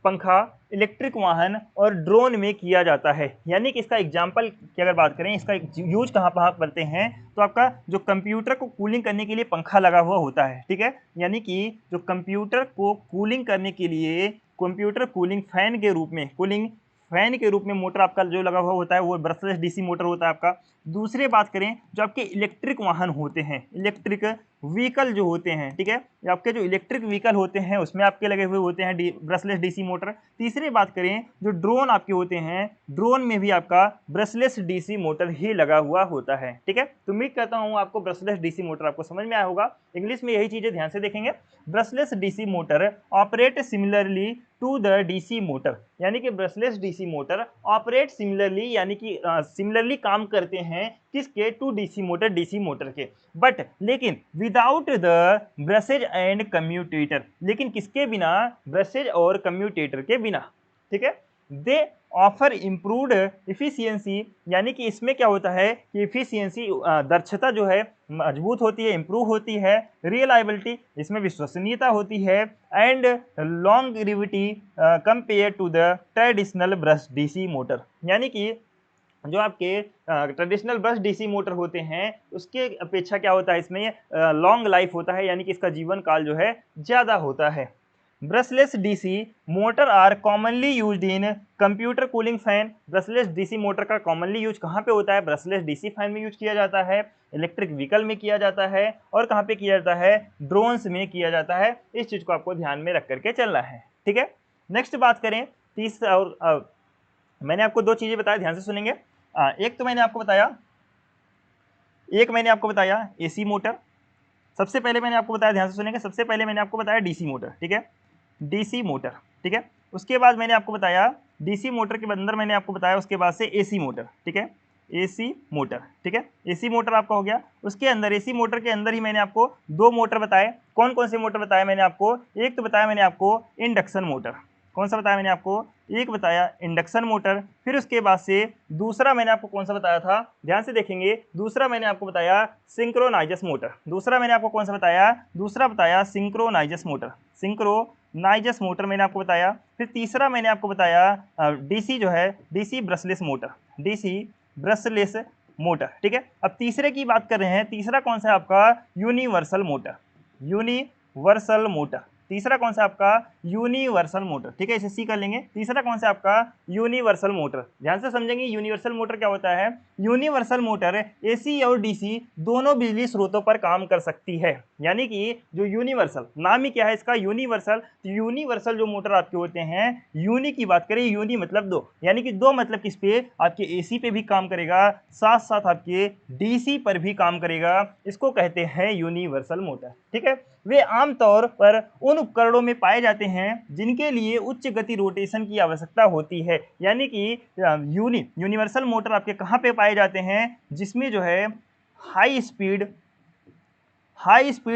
पंखा, इलेक्ट्रिक वाहन और ड्रोन में किया जाता है। यानी कि इसका एग्जाम्पल की अगर बात करें, इसका यूज कहाँ कहाँ करते हैं, तो आपका जो कंप्यूटर को कूलिंग करने के लिए पंखा लगा हुआ होता है। ठीक है, यानी कि जो कंप्यूटर को कूलिंग करने के लिए कंप्यूटर कूलिंग फैन के रूप में, कूलिंग फैन के रूप में मोटर आपका जो लगा हुआ होता है वो ब्रशलेस डीसी मोटर होता है आपका। दूसरी बात करें, जो आपके इलेक्ट्रिक वाहन होते हैं, इलेक्ट्रिक व्हीकल जो होते हैं, ठीक है, आपके जो इलेक्ट्रिक व्हीकल होते हैं उसमें आपके लगे हुए होते हैं ब्रशलेस डीसी मोटर। तीसरी बात करें, जो ड्रोन आपके होते हैं, ड्रोन में भी आपका ब्रशलेस डीसी मोटर ही लगा हुआ होता है। ठीक है, तो उम्मीद करता हूं आपको ब्रशलेस डीसी मोटर आपको समझ में आया होगा। इंग्लिश में यही चीजें ध्यान से देखेंगे। Brushless DC motor operate similarly to the DC motor, यानी कि brushless DC motor operate similarly यानी कि सिमिलरली काम करते हैं किसके, to DC motor, DC motor के, बट लेकिन without the brushes and commutator, लेकिन किसके बिना, ब्रशेज और कम्यूटेटर के बिना। ठीक है, दे ऑफर इम्प्रूव्ड इफिशियंसी, यानी कि इसमें क्या होता है कि इफिशियंसी, दक्षता जो है मजबूत होती है, इंप्रूव होती है। रियलाइबिलिटी, इसमें विश्वसनीयता होती है। And longevity compare to the traditional brush DC motor, यानी कि जो आपके ट्रेडिशनल ब्रश डीसी मोटर होते हैं उसके अपेक्षा क्या होता है, इसमें लॉन्ग लाइफ होता है, यानी कि इसका जीवन काल जो है ज़्यादा होता है। Brushless DC motor are commonly used in computer cooling fan, brushless DC motor का कॉमनली यूज कहाँ पे होता है, ब्रशलेस डीसी फैन में यूज किया जाता है, इलेक्ट्रिक व्हीकल में किया जाता है, और कहाँ पे किया जाता है, ड्रोन्स में किया जाता है। इस चीज़ को आपको ध्यान में रख करके चलना है। ठीक है, नेक्स्ट बात करें, तीसरा, और मैंने आपको दो चीज़ें बताया, ध्यान से सुनेंगे। एक तो मैंने आपको बताया एसी मोटर। सबसे पहले मैंने आपको बताया, ध्यान से सुनेंगे, सबसे पहले मैंने आपको बताया डीसी मोटर, ठीक है, डीसी मोटर, ठीक है। उसके बाद मैंने आपको बताया डीसी मोटर के अंदर मैंने आपको बताया उसके बाद से एसी मोटर, ठीक है, एसी मोटर, ठीक है, एसी मोटर आपका हो गया। उसके अंदर एसी मोटर के अंदर ही मैंने आपको दो मोटर बताए। कौन कौन से मोटर बताया मैंने आपको? एक तो बताया मैंने आपको इंडक्शन मोटर। कौन सा बताया मैंने आपको? एक बताया इंडक्शन मोटर। फिर उसके बाद से दूसरा मैंने आपको कौन सा बताया था, ध्यान से देखेंगे, दूसरा मैंने आपको बताया सिंक्रोनाइजस मोटर। दूसरा मैंने आपको कौन सा बताया? दूसरा बताया सिंक्रोनाइजस मोटर, सिंक्रोनाइजस मोटर मैंने आपको बताया। फिर तीसरा मैंने आपको बताया डीसी जो है, DC brushless motor, DC brushless motor, ठीक है। अब तीसरे की बात कर रहे हैं, तीसरा कौन सा है आपका? Universal motor, universal motor. तीसरा कौन सा आपका? यूनिवर्सल मोटर, ठीक है, इसे सी कर लेंगे। तीसरा कौन सा आपका? Universal motor. ध्यान से समझेंगे यूनिवर्सल मोटर क्या होता है। यूनिवर्सल मोटर एसी और डीसी दोनों बिजली स्रोतों पर काम कर सकती है। यानी कि जो यूनिवर्सल, नाम ही क्या है इसका? यूनिवर्सल। तो यूनिवर्सल जो मोटर आपके होते हैं, यूनि की बात करें, यूनि मतलब दो, यानी कि दो मतलब किस पे? आपके एसी पे भी काम करेगा, साथ साथ आपके डीसी पर भी काम करेगा। इसको कहते हैं यूनिवर्सल मोटर, ठीक है। वे आमतौर पर उन उपकरणों में पाए जाते हैं जिनके लिए उच्च गति रोटेशन की आवश्यकता होती है। यानी कि यूनिवर्सल मोटर आपके कहाँ पे पाए जाते हैं? जिसमें जो है हाई स्पीड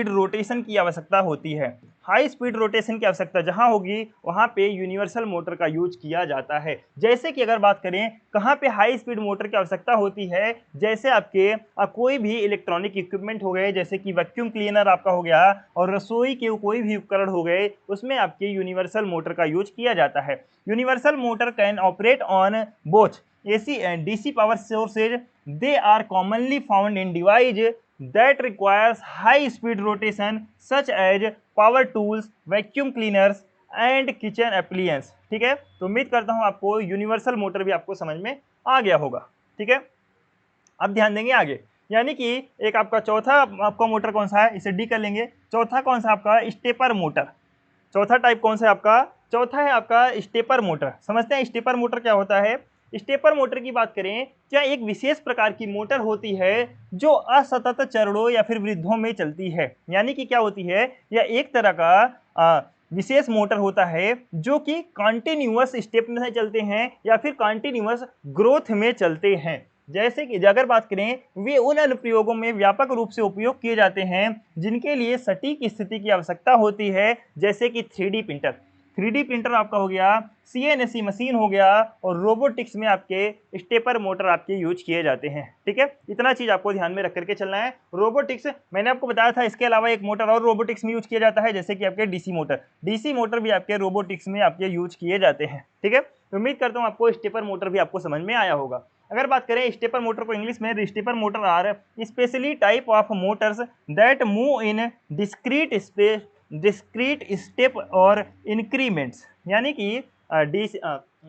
रोटेशन की आवश्यकता होती है। हाई स्पीड रोटेशन की आवश्यकता जहां होगी वहां पे यूनिवर्सल मोटर का यूज किया जाता है। जैसे कि अगर बात करें कहां पे हाई स्पीड मोटर की आवश्यकता होती है, जैसे आपके कोई भी इलेक्ट्रॉनिक इक्विपमेंट हो गए, जैसे कि वैक्यूम क्लीनर आपका हो गया, और रसोई के कोई भी उपकरण हो गए, उसमें आपके यूनिवर्सल मोटर का यूज किया जाता है। Universal motor can operate on both AC and DC power sources. They are commonly found in devices that requires high speed rotation such as power tools, vacuum cleaners and kitchen appliances, ठीक है। तो उम्मीद करता हूं आपको universal motor भी आपको समझ में आ गया होगा, ठीक है। अब ध्यान देंगे आगे, यानी कि एक आपका चौथा आपका मोटर कौन सा है, इसे डी कर लेंगे। चौथा कौन सा आपका? Stepper motor. चौथा टाइप कौन सा है आपका? चौथा है आपका स्टेपर मोटर। समझते हैं स्टेपर मोटर क्या होता है। स्टेपर मोटर की बात करें, क्या एक विशेष प्रकार की मोटर होती है जो असतत चरणों या फिर वृद्धों में चलती है। यानी कि क्या होती है, यह एक तरह का विशेष मोटर होता है जो कि कॉन्टिन्यूअस स्टेप में चलते हैं या फिर कॉन्टिन्यूअस ग्रोथ में चलते हैं। जैसे कि अगर बात करें, वे उन अनुप्रयोगों में व्यापक रूप से उपयोग किए जाते हैं जिनके लिए सटीक स्थिति की आवश्यकता होती है, जैसे कि 3D प्रिंटर। 3D प्रिंटर आपका हो गया, CNC मशीन हो गया, और रोबोटिक्स में आपके स्टेपर मोटर आपके यूज किए जाते हैं, ठीक है। इतना चीज आपको ध्यान में रख करके चलना है। रोबोटिक्स मैंने आपको बताया था, इसके अलावा एक मोटर और रोबोटिक्स में यूज किया जाता है, जैसे कि आपके डीसी मोटर। डीसी मोटर भी आपके रोबोटिक्स में आपके यूज किए जाते हैं, ठीक है। उम्मीद करता हूँ आपको स्टेपर मोटर भी आपको समझ में आया होगा। अगर बात करें स्टेपर मोटर को इंग्लिश में, stepper motor are specially type of motors that move in discrete step और इंक्रीमेंट्स। यानी कि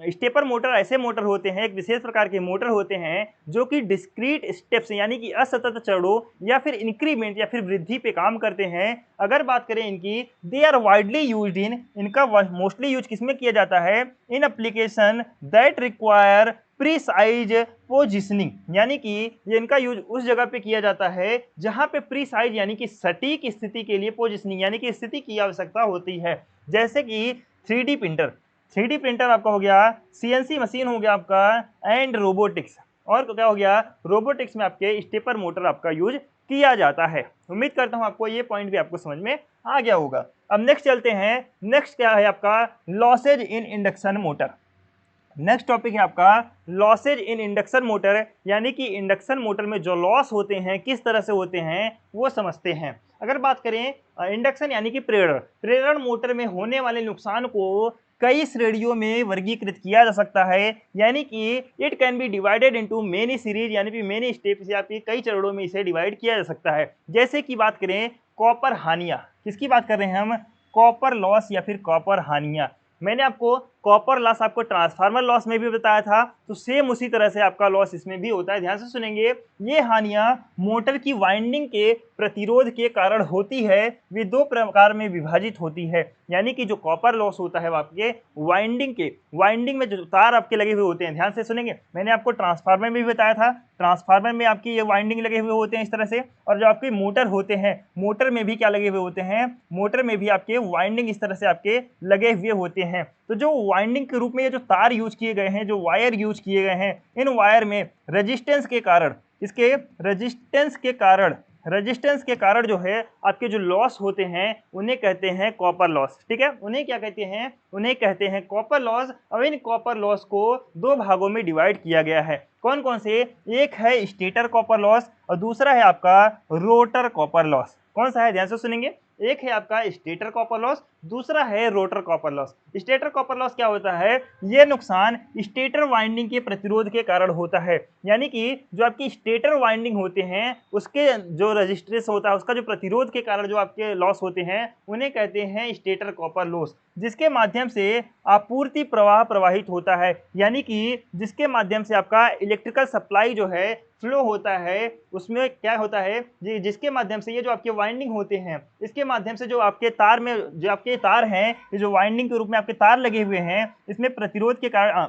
स्टेपर मोटर ऐसे मोटर होते हैं, एक विशेष प्रकार के मोटर होते हैं जो कि डिस्क्रीट स्टेप्स यानी कि असतत चरणों या फिर इंक्रीमेंट या फिर वृद्धि पे काम करते हैं। अगर बात करें इनकी, they are widely used in, इनका मोस्टली यूज किसमें किया जाता है? In application that require precise positioning. यानी कि ये इनका यूज उस जगह पे किया जाता है जहां पे प्रीसाइज यानी कि सटीक स्थिति के लिए पोजिशनिंग यानी कि स्थिति की आवश्यकता होती है। जैसे कि 3D प्रिंटर, 3D प्रिंटर आपका हो गया, CNC मशीन हो गया आपका, एंड रोबोटिक्स। और क्या हो गया? रोबोटिक्स में आपके स्टेपर मोटर आपका यूज किया जाता है। उम्मीद करता हूं आपको ये पॉइंट भी आपको समझ में आ गया होगा। अब नेक्स्ट चलते हैं। नेक्स्ट क्या है आपका? Losses in induction motor. Next topic है आपका लॉसेज इन इंडक्शन मोटर, यानी कि इंडक्शन मोटर में जो लॉस होते हैं किस तरह से होते हैं वो समझते हैं। अगर बात करें इंडक्शन यानी कि प्रेरण मोटर में होने वाले नुकसान को कई श्रेणियों में वर्गीकृत किया जा सकता है। यानी कि it can be divided into many series यानी कि मेनी स्टेप्स या फिर कई चरणों में इसे डिवाइड किया जा सकता है। जैसे कि बात करें कॉपर हानियां, किसकी बात कर रहे हैं हम? कॉपर लॉस या फिर कॉपर हानियां। मैंने आपको कॉपर लॉस आपको ट्रांसफार्मर लॉस में भी बताया था, तो सेम उसी तरह से आपका लॉस इसमें भी होता है। ध्यान से सुनेंगे, ये हानियां मोटर की वाइंडिंग के प्रतिरोध के कारण होती है, वे दो प्रकार में विभाजित होती है। यानी कि जो कॉपर लॉस होता है वो आपके वाइंडिंग में जो तार आपके लगे हुए होते हैं, ध्यान से सुनेंगे, मैंने आपको ट्रांसफार्मर में भी बताया था, ट्रांसफार्मर में आपकी ये वाइंडिंग लगे हुए होते हैं इस तरह से, और जो आपके मोटर होते हैं, मोटर में भी क्या लगे हुए होते हैं, मोटर में भी आपके वाइंडिंग इस तरह से आपके लगे हुए होते हैं। तो जो वाइंडिंग के रूप में ये जो तार यूज किए गए हैं, जो वायर यूज किए गए हैं, इन वायर में रेजिस्टेंस के कारण, इसके रेजिस्टेंस के कारण जो है आपके जो लॉस होते हैं उन्हें कहते हैं कॉपर लॉस। ठीक है, उन्हें क्या कहते हैं, उन्हें कहते हैं कॉपर लॉस। अब इन कॉपर लॉस को दो भागों में डिवाइड किया गया है। कौन कौन से? एक है स्टेटर कॉपर लॉस और दूसरा है आपका रोटर कॉपर लॉस। कौन सा है? ध्यान से सुनेंगे, एक है आपका स्टेटर कॉपर लॉस, दूसरा है rotor copper loss. Stator copper loss क्या होता है? यह नुकसान स्टेटर वाइंडिंग के प्रतिरोध के कारण होता है। यानी कि जो आपकी स्टेटर वाइंडिंग होते हैं उसके जो रजिस्टेंस होता है, उसका जो प्रतिरोध के कारण जो आपके लॉस होते हैं उन्हें कहते हैं स्टेटर कॉपर लॉस, जिसके माध्यम से आपूर्ति प्रवाह प्रवाहित होता है। यानी कि जिसके माध्यम से आपका इलेक्ट्रिकल सप्लाई जो है फ्लो होता है, उसमें क्या होता है जी, जिसके माध्यम से ये जो आपके वाइंडिंग होते हैं, इसके माध्यम से जो आपके तार में जो आपके तार हैं, ये जो वाइंडिंग के रूप में आपके तार लगे हुए हैं, इसमें प्रतिरोध के कारण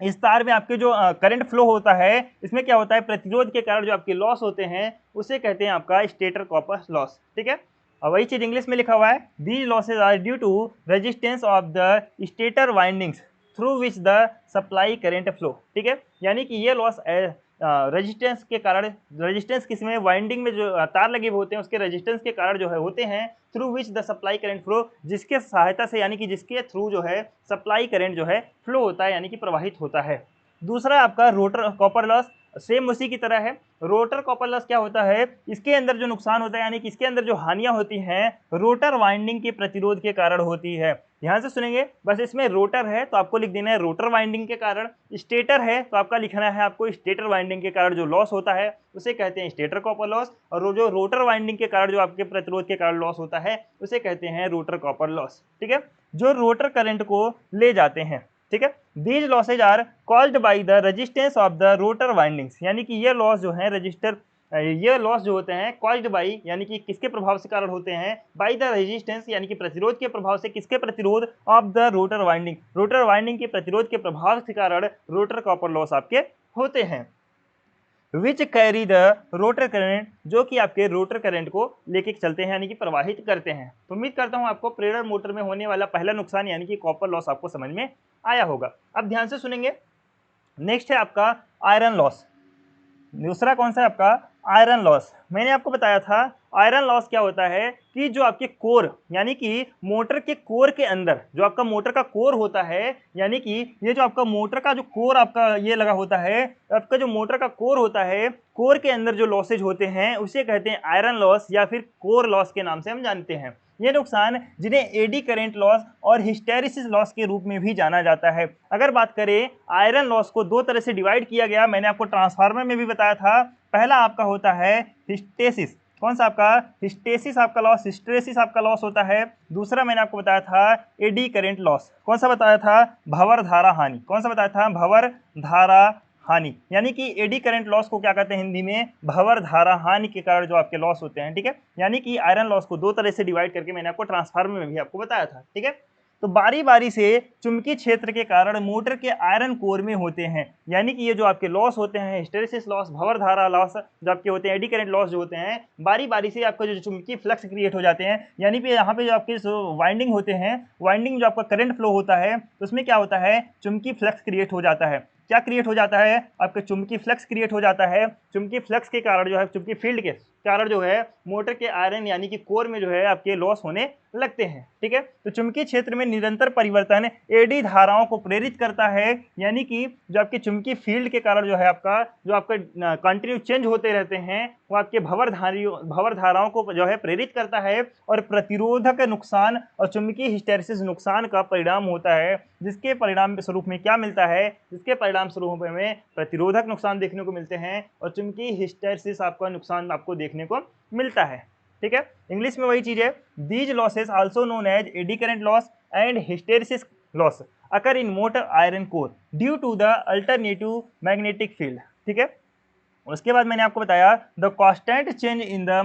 इस तार में आपके जो करंट फ्लो होता है, इसमें क्या होता है, प्रतिरोध के कारण जो आपके लॉस होते हैं उसे कहते हैं आपका स्टेटर कॉपर लॉस। ठीक है, और वही चीज इंग्लिश में लिखा हुआ है, these losses are due to resistance of the stator windings through which the supply current flow. ठीक है, यानी कि ये लॉस रेजिस्टेंस के कारण, रेजिस्टेंस किसमें? वाइंडिंग में जो तार लगे हुए होते हैं उसके रेजिस्टेंस के कारण जो है होते हैं, through which the supply current flow, जिसके सहायता से, यानी कि जिसके थ्रू जो है सप्लाई करंट जो है फ्लो होता है, यानी कि प्रवाहित होता है। दूसरा आपका रोटर कॉपर लॉस, सेम उसी की तरह है। रोटर कॉपर लॉस क्या होता है? इसके अंदर जो नुकसान होता है, यानी कि इसके अंदर जो हानियां होती हैं, रोटर वाइंडिंग के प्रतिरोध के कारण होती है। ध्यान से सुनेंगे, बस इसमें रोटर है तो आपको लिख देना है रोटर वाइंडिंग के कारण, स्टेटर है तो आपका लिखना है आपको स्टेटर वाइंडिंग के कारण जो लॉस होता है उसे कहते हैं स्टेटर कॉपर लॉस, और जो रोटर वाइंडिंग के कारण जो आपके प्रतिरोध के कारण लॉस होता है उसे कहते हैं रोटर कॉपर लॉस। ठीक है, जो रोटर करंट को ले जाते हैं। ठीक है, these losses are called by the resistance of the rotor windings, यानी कि ये लॉस जो है ये लॉस जो होते हैं कॉल्ड बाई, यानी कि किसके प्रभाव से कारण होते हैं? बाई द रेजिस्टेंस, यानी कि प्रतिरोध के प्रभाव से, किसके प्रतिरोध? Of the rotor winding, rotor winding के प्रतिरोध के प्रभाव के कारण रोटर कॉपर लॉस आपके होते हैं। Which carry the rotor current, जो कि आपके रोटर करंट को लेके चलते हैं, यानी कि प्रवाहित करते हैं। तो उम्मीद करता हूं आपको प्रेरण मोटर में होने वाला पहला नुकसान यानी कि कॉपर लॉस आपको समझ में आया होगा। अब ध्यान से सुनेंगे, नेक्स्ट है आपका आयरन लॉस। दूसरा कौन सा है आपका? Iron loss. मैंने आपको बताया था आयरन लॉस क्या होता है कि जो आपके कोर, यानी कि मोटर के कोर के अंदर जो आपका मोटर का कोर होता है, यानी कि ये जो आपका मोटर का जो कोर आपका ये लगा होता है, आपका जो मोटर का कोर होता है, कोर के अंदर जो लॉसेज होते हैं उसे कहते हैं आयरन लॉस या फिर कोर लॉस के नाम से हम जानते हैं। ये नुकसान जिन्हें एडी करंट लॉस और हिस्टेरिसिस लॉस के रूप में भी जाना जाता है। अगर बात करें, आयरन लॉस को दो तरह से डिवाइड किया गया, मैंने आपको ट्रांसफार्मर में भी बताया था। पहला आपका होता है हिस्टेसिस। कौन सा आपका? हिस्टेसिस आपका लॉस, हिस्टेरिसिस आपका लॉस होता है। दूसरा मैंने आपको बताया था एडी करंट लॉस। कौन सा बताया था? भंवर धारा हानि। कौन सा बताया था? भंवर धारा हानि। यानी कि एडी करंट लॉस को क्या कहते हैं हिंदी में? भंवर धारा हानि के कारण जो आपके लॉस होते हैं। ठीक है, यानी कि आयरन लॉस को दो तरह से डिवाइड करके मैंने आपको ट्रांसफार्मर में भी आपको बताया था। ठीक है, तो बारी बारी से चुंबकीय क्षेत्र के कारण मोटर के आयरन कोर में होते हैं। यानी कि ये जो आपके लॉस होते हैं, हिस्टेरिसिस लॉस, भंवर धारा लॉस जो आपके होते हैं, एडी करंट लॉस जो होते हैं, बारी बारी से आपका जो चुंबकीय फ्लक्स क्रिएट हो जाते हैं। यानी कि यहाँ पे जो आपके वाइंडिंग होते हैं, वाइंडिंग जो आपका करंट फ्लो होता है उसमें क्या होता है? चुंबकीय फ्लक्स क्रिएट हो जाता है। क्या क्रिएट हो जाता है? आपके चुंबकीय फ्लक्स क्रिएट हो जाता है। चुंबकीय फ्लक्स के कारण जो है, चुंबकीय फील्ड के कारण जो है मोटर के आयरन यानी कि कोर में जो है आपके लॉस होने लगते हैं। ठीक है, तो चुंबकीय क्षेत्र में निरंतर परिवर्तन एडी धाराओं को प्रेरित करता है। यानी कि जो आपके चुंबकीय फील्ड के कारण जो है आपका जो आपका कंटिन्यू चेंज होते रहते हैं, वो आपके भंवर धाराओं को जो है प्रेरित करता है और प्रतिरोधक नुकसान और चुंबकीय हिस्टेरिसिस नुकसान का परिणाम होता है। जिसके परिणाम स्वरूप में क्या मिलता है? जिसके परिणाम स्वरूप में प्रतिरोधक नुकसान देखने को मिलते हैं और चुंबकीय हिस्टेरिसिस आपका नुकसान आपको देखने को मिलता है। ठीक है, इंग्लिश में वही चीज है, these losses also known as eddy current loss and hysteresis loss occur in motor iron core due to the alternative magnetic field. ठीक है, उसके बाद मैंने आपको बताया the constant change in the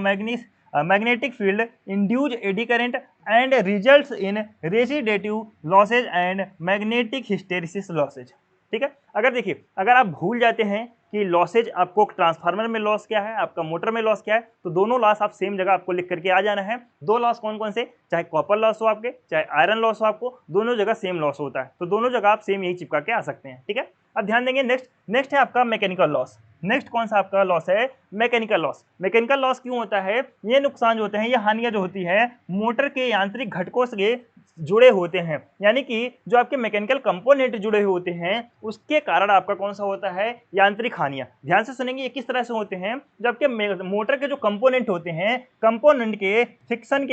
magnetic field induce eddy current and results in resistive losses and magnetic hysteresis losses. ठीक है, अगर देखिए, अगर आप भूल जाते हैं कि लॉसेज आपको ट्रांसफार्मर में लॉस क्या है, आपका मोटर में लॉस क्या है, तो दोनों लॉस आप सेम जगह आपको लिख करके आ जाना है। दो लॉस कौन कौन से, चाहे कॉपर लॉस हो आपके, चाहे आयरन लॉस हो आपको, दोनों जगह सेम लॉस होता है, तो दोनों जगह आप सेम यही चिपका के आ सकते हैं। ठीक है, अब ध्यान देंगे नेक्स्ट है आपका मैकेनिकल लॉस। नेक्स्ट कौन सा आपका लॉस है, मैकेनिकल लॉस। मैकेनिकल लॉस क्यों होता है, ये नुकसान जो होते हैं, ये हानियां जो होती है मोटर के यांत्रिक घटकों से जुड़े होते हैं, यानी कि जो आपके मैकेनिकल कंपोनेंट जुड़े हुए होते हैं उसके कारण आपका कौन सा होता है, यांत्रिक हानियां। ध्यान से सुनेंगे ये किस तरह से होते हैं, जब आपके मोटर के जो कंपोनेंट होते हैं, कंपोनेंट के फ्रिक्शन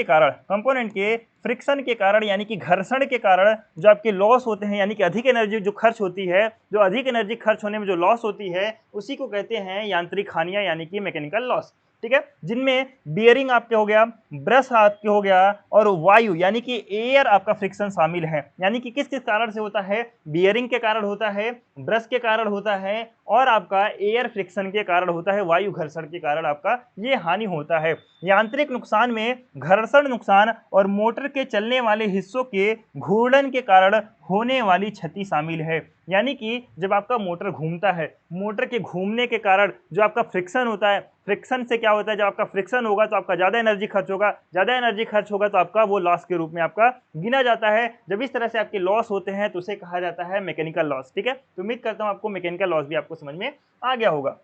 के कारण यानी कि घर्षण के कारण जो आपके लॉस होते हैं, यानी कि अधिक एनर्जी जो खर्च होती है, जो अधिक एनर्जी खर्च होने में जो लॉस होती है, उसी को कहते हैं यांत्रिक हानियां यानी कि मैकेनिकल लॉस। ठीक है, जिनमें बियरिंग आपके हो गया, ब्रश आपके हो गया, और वायु यानी कि एयर आपका फ्रिक्शन शामिल है। यानी कि किस किस कारण से होता है, बियरिंग के कारण होता है, ब्रश के कारण होता है, और आपका एयर फ्रिक्शन के कारण होता है, वायु घर्षण के कारण आपका ये हानि होता है। यांत्रिक नुकसान में घर्षण नुकसान और मोटर के चलने वाले हिस्सों के घूर्णन के कारण होने वाली क्षति शामिल है। यानी कि जब आपका मोटर घूमता है, मोटर के घूमने के कारण जो आपका फ्रिक्शन होता है, फ्रिक्शन से क्या होता है, जब आपका फ्रिक्शन होगा तो आपका ज़्यादा एनर्जी खर्च होगा, ज़्यादा एनर्जी खर्च होगा तो आपका वो लॉस के रूप में आपका गिना जाता है। जब इस तरह से आपके लॉस होते हैं तो उसे कहा जाता है मैकेनिकल लॉस। ठीक है, तो उम्मीद करता हूँ आपको मैकेनिकल लॉस भी आपको समझ में आ गया होगा।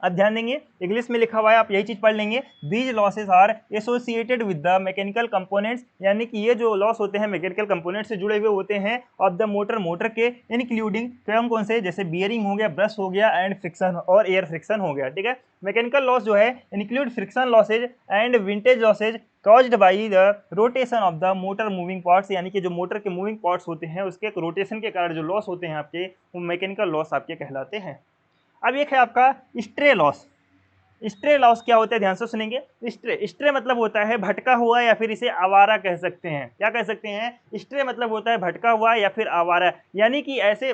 अब ध्यान देंगे, इंग्लिश में लिखा हुआ है, आप यही चीज पढ़ लेंगे, these losses are associated with the mechanical components, यानी कि ये जो लॉस होते हैं मैकेनिकल कंपोनेंट से जुड़े हुए होते हैं ऑफ द मोटर के, इंक्लूडिंग कौन से, जैसे बियरिंग हो गया, ब्रश हो गया, एंड फ्रिक्शन और एयर फ्रिक्शन हो गया। ठीक है, मैकेनिकल लॉस जो है include friction losses and vintage losses caused by the rotation of the motor moving parts, यानी कि जो मोटर के मूविंग पार्ट्स होते हैं उसके रोटेशन के कारण जो लॉस होते हैं आपके, वो मैकेनिकल लॉस आपके कहलाते हैं। अब एक है आपका स्ट्रे लॉस। स्ट्रे लॉस क्या होता है, ध्यान से सुनेंगे। स्ट्रे मतलब होता है भटका हुआ, या फिर इसे आवारा कह सकते हैं। क्या कह सकते हैं, स्ट्रे मतलब होता है भटका हुआ या फिर आवारा, यानी कि ऐसे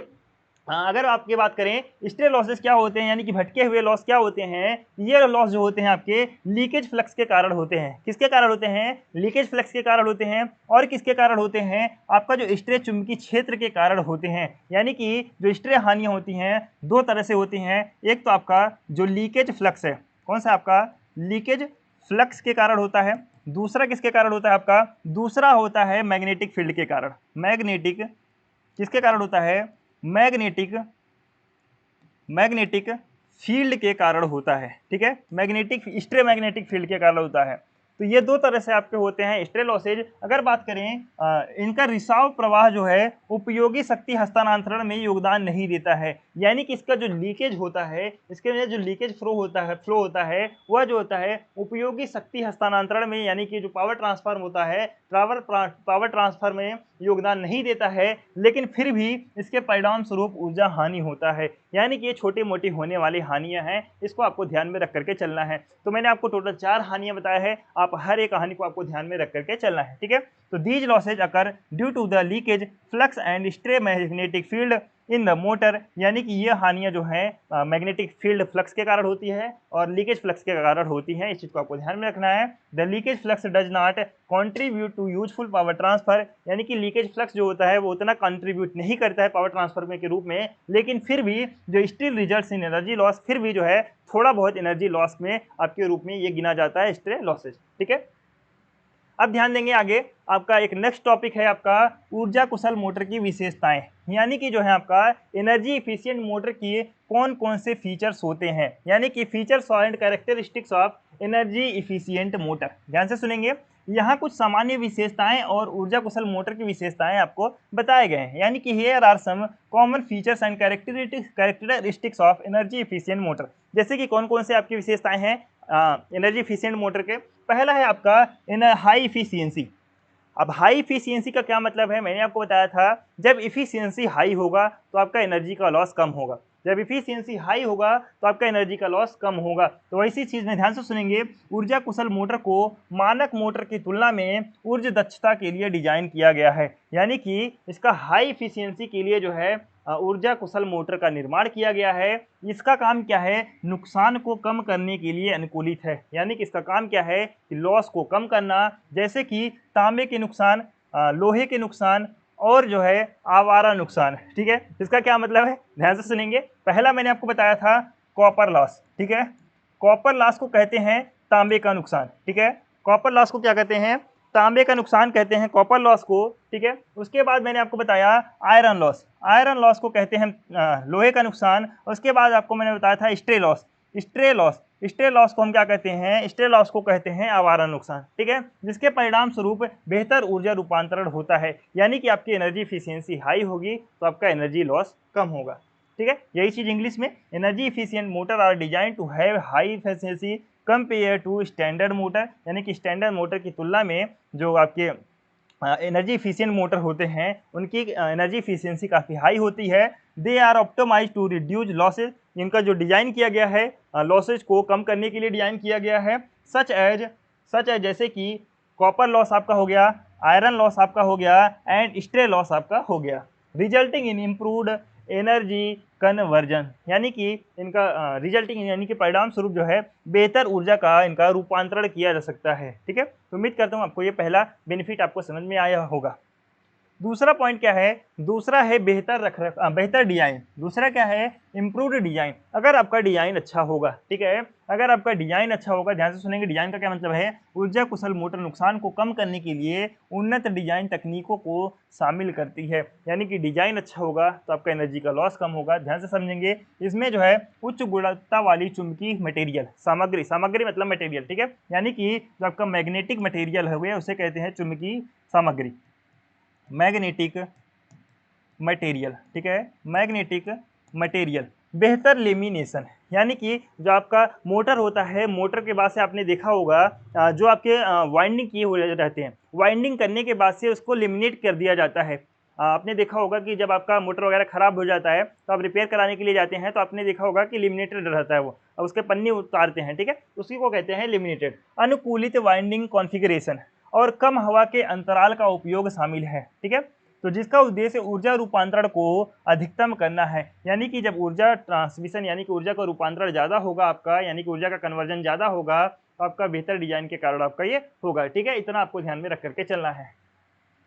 अगर आपकी बात करें स्ट्रे लॉसेस क्या होते हैं, यानी कि भटके हुए लॉस क्या होते हैं, ये लॉस जो होते हैं आपके लीकेज फ्लक्स के कारण होते हैं। किसके कारण होते हैं, लीकेज फ्लक्स के कारण होते हैं, और किसके कारण होते हैं, आपका जो स्ट्रे चुंबकीय क्षेत्र के कारण होते हैं। यानी कि जो स्ट्रे हानियां होती हैं दो तरह से होती हैं, एक तो आपका जो लीकेज फ्लक्स है, कौन सा आपका लीकेज फ्लक्स के कारण होता है, दूसरा किसके कारण होता है आपका, दूसरा होता है मैग्नेटिक फील्ड के कारण। मैग्नेटिक किसके कारण होता है, मैग्नेटिक फील्ड के कारण होता है। ठीक है, स्ट्रे मैग्नेटिक फील्ड के कारण होता है। तो ये दो तरह से आपके होते हैं स्ट्रे लॉसेज। अगर बात करें इनका रिसाव प्रवाह जो है उपयोगी शक्ति हस्तांतरण में योगदान नहीं देता है, यानी कि इसका जो लीकेज होता है, इसके वजह जो लीकेज फ्लो होता है वह जो होता है उपयोगी शक्ति हस्तांतरण में, यानी कि जो पावर ट्रांसफर होता है, पावर ट्रांसफर में योगदान नहीं देता है, लेकिन फिर भी इसके परिणाम स्वरूप ऊर्जा हानि होता है। यानी कि ये छोटी मोटी होने वाली हानियां हैं, इसको आपको ध्यान में रख करके चलना है। तो मैंने आपको टोटल 4 हानियां बताया है, आप हर एक हानि को आपको ध्यान में रख करके चलना है। ठीक है, तो these losses occur due to the leakage flux and stray magnetic field in the motor, यानी कि ये हानियां जो हैं मैग्नेटिक फील्ड फ्लक्स के कारण होती है और लीकेज फ्लक्स के कारण होती हैं। इस चीज को आपको ध्यान में रखना है। The leakage flux does not contribute to useful power transfer, यानी कि लीकेज फ्लक्स जो होता है वो उतना कंट्रीब्यूट नहीं करता है पावर ट्रांसफर में के रूप में, लेकिन फिर भी जो still results in energy loss, फिर भी जो है थोड़ा बहुत एनर्जी लॉस में आपके रूप में ये गिना जाता है स्ट्रे लॉसेज। ठीक है, अब ध्यान देंगे आगे आपका एक नेक्स्ट टॉपिक है आपका ऊर्जा कुशल मोटर की विशेषताएं, यानी कि जो है आपका एनर्जी इफिशिएंट मोटर की कौन कौन से फीचर्स होते हैं, यानी कि features and characteristics of energy efficient motor. ध्यान से सुनेंगे, यहाँ कुछ सामान्य विशेषताएं और ऊर्जा कुशल मोटर की विशेषताएं आपको बताए गए हैं, यानी कि here are some common features and characteristics of energy efficient motor. जैसे कि कौन कौन से आपकी विशेषताएं हैं एनर्जी इफिशिएंट मोटर के। पहला है आपका हाई इफिशियंसी। अब हाई इफिशियंसी का क्या मतलब है, मैंने आपको बताया था जब इफिशियंसी हाई होगा तो आपका एनर्जी का लॉस कम होगा। जब इफिशियंसी हाई होगा तो आपका एनर्जी का लॉस कम होगा। तो वैसी चीज में ध्यान से सुनेंगे, ऊर्जा कुशल मोटर को मानक मोटर की तुलना में ऊर्जा दक्षता के लिए डिजाइन किया गया है, यानी कि इसका हाई इफिशियंसी के लिए जो है ऊर्जा कुशल मोटर का निर्माण किया गया है। इसका काम क्या है, नुकसान को कम करने के लिए अनुकूलित है, यानी कि इसका काम क्या है कि लॉस को कम करना, जैसे कि तांबे के नुकसान, लोहे के नुकसान और जो है आवारा नुकसान। ठीक है, इसका क्या मतलब है, ध्यान से सुनेंगे। पहला मैंने आपको बताया था कॉपर लॉस। ठीक है, कॉपर लॉस को कहते हैं तांबे का नुकसान। ठीक है, कॉपर लॉस को क्या कहते हैं, तांबे का नुकसान कहते हैं कॉपर लॉस को। ठीक है, उसके बाद मैंने आपको बताया आयरन लॉस, आयरन लॉस को कहते हैं लोहे का नुकसान। उसके बाद आपको मैंने बताया था stray loss, stray loss, stray loss को हम क्या कहते हैं, स्ट्रे लॉस को कहते हैं आवारा नुकसान। ठीक है, जिसके परिणाम स्वरूप बेहतर ऊर्जा रूपांतरण होता है, यानी कि आपकी एनर्जी इफिशियंसी हाई होगी तो आपका एनर्जी लॉस कम होगा। ठीक है, यही चीज इंग्लिश में, energy efficient motor are design to have high efficiency compare to standard motor, यानी कि स्टैंडर्ड मोटर की तुलना में जो आपके एनर्जी इफिशियंट मोटर होते हैं उनकी एनर्जी इफिशियंसी काफ़ी हाई होती है। They are optimise to reduce losses, इनका जो डिज़ाइन किया गया है लॉसेज को कम करने के लिए डिज़ाइन किया गया है। सच एज जैसे कि कॉपर लॉस आपका हो गया, आयरन लॉस आपका हो गया एंड स्ट्रे लॉस आपका हो गया, resulting in improved energy conversion, यानी कि इनका रिजल्टिंग यानी कि परिणाम स्वरूप जो है बेहतर ऊर्जा का इनका रूपांतरण किया जा सकता है। ठीक है, तो उम्मीद करता हूँ आपको ये पहला बेनिफिट आपको समझ में आया होगा। दूसरा पॉइंट क्या है, दूसरा है बेहतर डिजाइन। दूसरा क्या है, इम्प्रूव्ड डिजाइन। अगर आपका डिजाइन अच्छा होगा, ठीक है, अगर आपका डिजाइन अच्छा होगा, ध्यान से सुनेंगे, डिजाइन का क्या मतलब है, ऊर्जा कुशल मोटर नुकसान को कम करने के लिए उन्नत डिजाइन तकनीकों को शामिल करती है, यानी कि डिजाइन अच्छा होगा तो आपका एनर्जी का लॉस कम होगा। ध्यान से समझेंगे, इसमें जो है उच्च गुणवत्ता वाली चुंबकीय मटेरियल, सामग्री, सामग्री मतलब मटेरियल, ठीक है, यानी कि जो आपका मैग्नेटिक मटेरियल है उसे कहते हैं चुंबकीय सामग्री, मैग्नेटिक मटेरियल। ठीक है, मैग्नेटिक मटेरियल। बेहतर लेमिनेशन, यानी कि जो आपका मोटर होता है, मोटर के बाद से आपने देखा होगा जो आपके वाइंडिंग किए हुए रहते हैं, वाइंडिंग करने के बाद से उसको लेमिनेट कर दिया जाता है। आपने देखा होगा कि जब आपका मोटर वगैरह खराब हो जाता है तो आप रिपेयर कराने के लिए जाते हैं, तो आपने देखा होगा कि लेमिनेटेड रहता है वो, अब उसके पन्नी उतारते हैं। ठीक है, उसी को कहते हैं लेमिनेटेड। अनुकूलित वाइंडिंग कॉन्फ़िगरेशन और कम हवा के अंतराल का उपयोग शामिल है। ठीक है, तो जिसका उद्देश्य ऊर्जा रूपांतरण को अधिकतम करना है, यानी कि जब ऊर्जा ट्रांसमिशन यानी कि ऊर्जा का रूपांतरण ज़्यादा होगा आपका, यानी कि ऊर्जा का कन्वर्जन ज़्यादा होगा, तो आपका बेहतर डिजाइन के कारण आपका ये होगा। ठीक है, इतना आपको ध्यान में रख करके चलना है।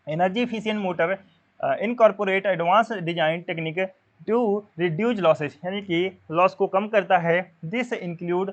Energy efficient motor incorporate advance design technique to reduce losses, यानी कि लॉस को कम करता है। This include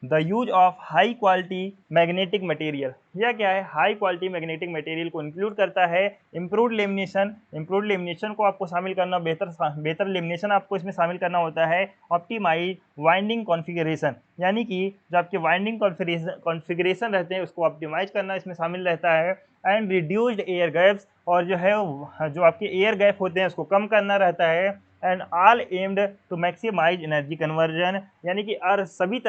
the use of high quality magnetic material, यह क्या है, हाई क्वालिटी मैग्नेटिक मटेरियल को इंक्लूड करता है। इम्प्रूव्ड लेमिनेशन, इम्प्रूव्ड लेमिनेशन को आपको शामिल करना, बेहतर लेमिनेशन आपको इसमें शामिल करना होता है। ऑप्टिमाइज वाइंडिंग कॉन्फ़िगरेशन, यानी कि जो आपके वाइंडिंग कॉन्फ़िगरेशन रहते हैं उसको ऑप्टिमाइज करना इसमें शामिल रहता है। एंड रिड्यूस्ड एयर गैप्स, और जो है जो आपके एयर गैप होते हैं उसको कम करना रहता है। And all aimed to maximise energy conversion, यानी कि सभी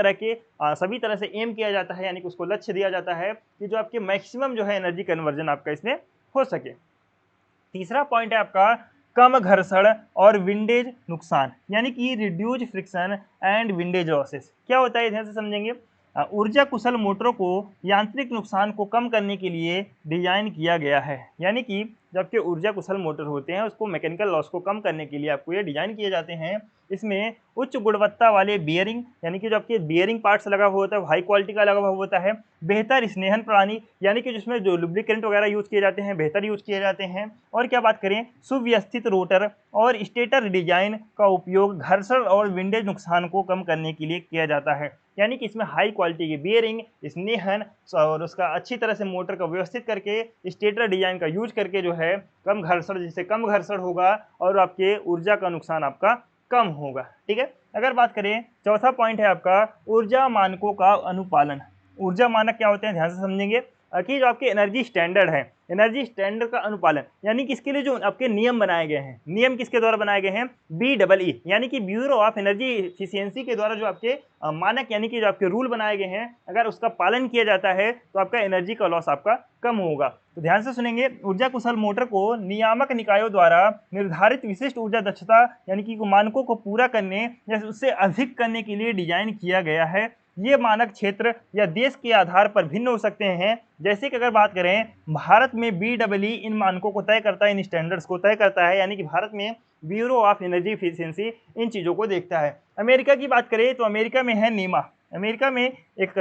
तरह से एम किया जाता है, यानी कि उसको लक्ष्य दिया जाता है कि जो आपके मैक्सिमम जो है एनर्जी कन्वर्जन आपका इसमें हो सके। तीसरा पॉइंट है आपका कम घर्षण और विंडेज नुकसान, यानी कि reduce friction and windage losses. क्या होता है, ध्यान से समझेंगे। ऊर्जा कुशल मोटरों को यांत्रिक नुकसान को कम करने के लिए डिजाइन किया गया है, यानी कि जबकि ऊर्जा कुशल मोटर होते हैं उसको मैकेनिकल लॉस को कम करने के लिए आपको ये डिजाइन किए जाते हैं। इसमें उच्च गुणवत्ता वाले बियरिंग, यानी कि जो आपके बियरिंग पार्ट्स लगा हुआ होता है हाई क्वालिटी का लगा हुआ होता है। बेहतर स्नेहन प्रणाली, यानी कि जिसमें जो लुब्रिकेंट वगैरह यूज किए जाते हैं बेहतर यूज किए जाते हैं। और क्या बात करें, सुव्यवस्थित रोटर और स्टेटर डिजाइन का उपयोग घर्षण और विंडेज नुकसान को कम करने के लिए किया जाता है, यानी कि इसमें हाई क्वालिटी की बियरिंग, स्नेहन और उसका अच्छी तरह से मोटर का व्यवस्थित करके स्टेटर डिजाइन का यूज करके जो है कम घर्षण, जिससे कम घर्षण होगा और आपके ऊर्जा का नुकसान आपका कम होगा। ठीक है, अगर बात करें चौथा पॉइंट है आपका ऊर्जा मानकों का अनुपालन। ऊर्जा मानक क्या होते हैं, ध्यान से समझेंगे। कि जो आपके एनर्जी स्टैंडर्ड है, एनर्जी स्टैंडर्ड का अनुपालन, यानी कि इसके लिए जो आपके नियम बनाए गए हैं, नियम किसके द्वारा बनाए गए हैं, BEE यानी कि ब्यूरो ऑफ एनर्जी इफिशियंसी के द्वारा जो आपके मानक यानी कि जो आपके रूल बनाए गए हैं, अगर उसका पालन किया जाता है तो आपका एनर्जी का लॉस आपका कम होगा। तो ध्यान से सुनेंगे, ऊर्जा कुशल मोटर को नियामक निकायों द्वारा निर्धारित विशिष्ट ऊर्जा दक्षता यानी कि मानकों को पूरा करने या उससे अधिक करने के लिए डिजाइन किया गया है। ये मानक क्षेत्र या देश के आधार पर भिन्न हो सकते हैं। जैसे कि अगर बात करें, भारत में BEE इन मानकों को तय करता है, इन स्टैंडर्ड्स को तय करता है, यानी कि भारत में ब्यूरो ऑफ एनर्जी इफिशियंसी इन चीज़ों को देखता है। अमेरिका की बात करें तो अमेरिका में है नीमा, अमेरिका में एक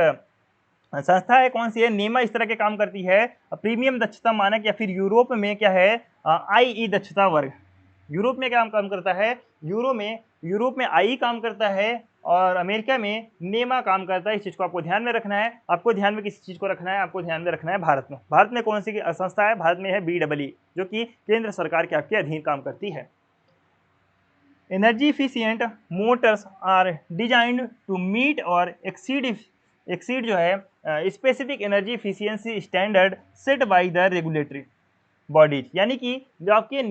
संस्था है, कौन सी है, नीमा, इस तरह के काम करती है। प्रीमियम दक्षता मानक, या फिर यूरोप में क्या है, IE दक्षता वर्ग। यूरोप में क्या काम करता है, यूरोप में IE काम करता है और अमेरिका में नेमा काम करता है। इस चीज को आपको ध्यान में रखना है। आपको ध्यान में किस चीज को रखना है, आपको ध्यान में रखना है भारत में कौन सी संस्था है, भारत में है BEE, जो कि केंद्र सरकार के आपके अधीन काम करती है। Energy efficient motors are designed to meet और एक्सीड जो है specific energy efficiency standard set by the regulatory bodies, यानी कि जो आपके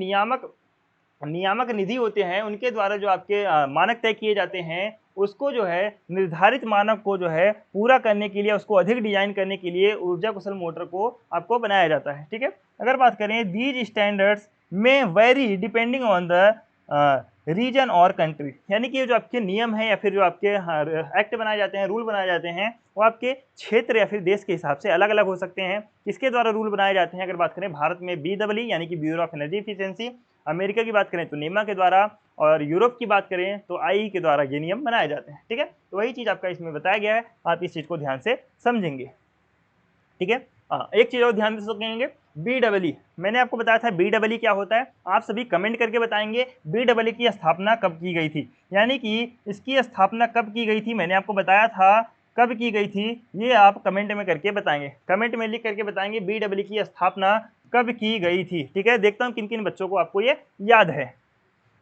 नियामक निधि होते हैं उनके द्वारा जो आपके मानक तय किए जाते हैं, उसको जो है निर्धारित मानक को जो है पूरा करने के लिए, उसको अधिक डिजाइन करने के लिए ऊर्जा कुशल मोटर को आपको बनाया जाता है। ठीक है, अगर बात करें, these standards may vary depending on the region और कंट्री, यानी कि जो आपके नियम है या फिर जो आपके एक्ट बनाए जाते हैं, रूल बनाए जाते हैं, वो आपके क्षेत्र या फिर देश के हिसाब से अलग अलग हो सकते हैं। किसके द्वारा रूल बनाए जाते हैं, अगर बात करें भारत में BEE यानी कि bureau of energy efficiency, America की बात करें तो नेमा के द्वारा, और यूरोप की बात करें तो IE के द्वारा ये नियम बनाए जाते हैं। ठीक है, तो वही चीज़ आपका इसमें बताया गया है, आप इस चीज़ को ध्यान से समझेंगे। ठीक है, एक चीज़ और ध्यान से समझेंगे, BEE, मैंने आपको बताया था BEE क्या होता है, आप सभी कमेंट करके बताएंगे BEE की स्थापना कब की गई थी, यानी कि इसकी स्थापना कब की गई थी, मैंने आपको बताया था कब की गई थी, ये आप कमेंट में करके बताएंगे, कमेंट में लिख करके बताएंगे BEE की स्थापना कब की गई थी। ठीक है, देखता हूं किन किन बच्चों को आपको ये याद है।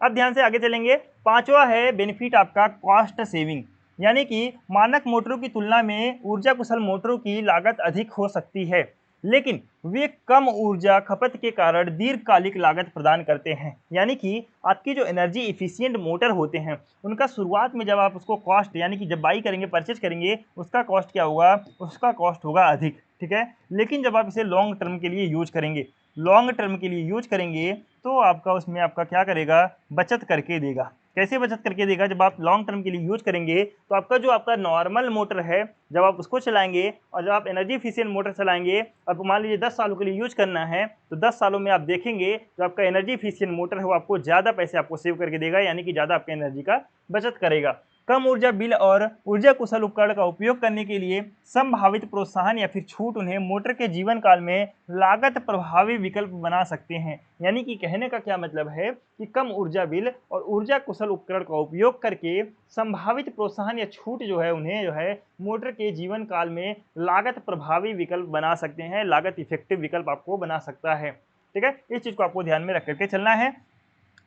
अब ध्यान से आगे चलेंगे, पांचवा है बेनिफिट आपका कॉस्ट सेविंग, यानी कि मानक मोटरों की तुलना में ऊर्जा कुशल मोटरों की लागत अधिक हो सकती है, लेकिन वे कम ऊर्जा खपत के कारण दीर्घकालिक लागत प्रदान करते हैं। यानी कि आपकी जो एनर्जी इफिशियंट मोटर होते हैं, उनका शुरुआत में जब आप उसको कॉस्ट यानी कि जब बाई करेंगे, परचेज करेंगे, उसका कॉस्ट क्या होगा, उसका कॉस्ट होगा अधिक। ठीक है, लेकिन जब आप इसे लॉन्ग टर्म के लिए यूज करेंगे, लॉन्ग टर्म के लिए यूज करेंगे, तो आपका उसमें आपका क्या करेगा, बचत करके देगा। कैसे बचत करके देगा, जब आप लॉन्ग टर्म के लिए यूज करेंगे तो आपका जो आपका नॉर्मल मोटर है, जब आप उसको चलाएंगे और जब आप एनर्जी इफिशियंट मोटर चलाएंगे, अब मान लीजिए 10 सालों के लिए यूज करना है, तो 10 सालों में आप देखेंगे जो आपका एनर्जी इफिशियंट मोटर है वो आपको ज़्यादा पैसे आपको सेव करके देगा, यानी कि ज़्यादा आपके एनर्जी का बचत करेगा। कम ऊर्जा बिल और ऊर्जा कुशल उपकरण का उपयोग करने के लिए संभावित प्रोत्साहन या फिर छूट उन्हें मोटर के जीवन काल में लागत प्रभावी विकल्प बना सकते हैं। यानी कि कहने का क्या मतलब है कि कम ऊर्जा बिल और ऊर्जा कुशल उपकरण का उपयोग करके संभावित प्रोत्साहन या छूट जो है उन्हें जो है मोटर के जीवन काल में लागत प्रभावी विकल्प बना सकते हैं, लागत इफेक्टिव विकल्प आपको बना सकता है। ठीक है, इस चीज को आपको ध्यान में रख करके चलना है।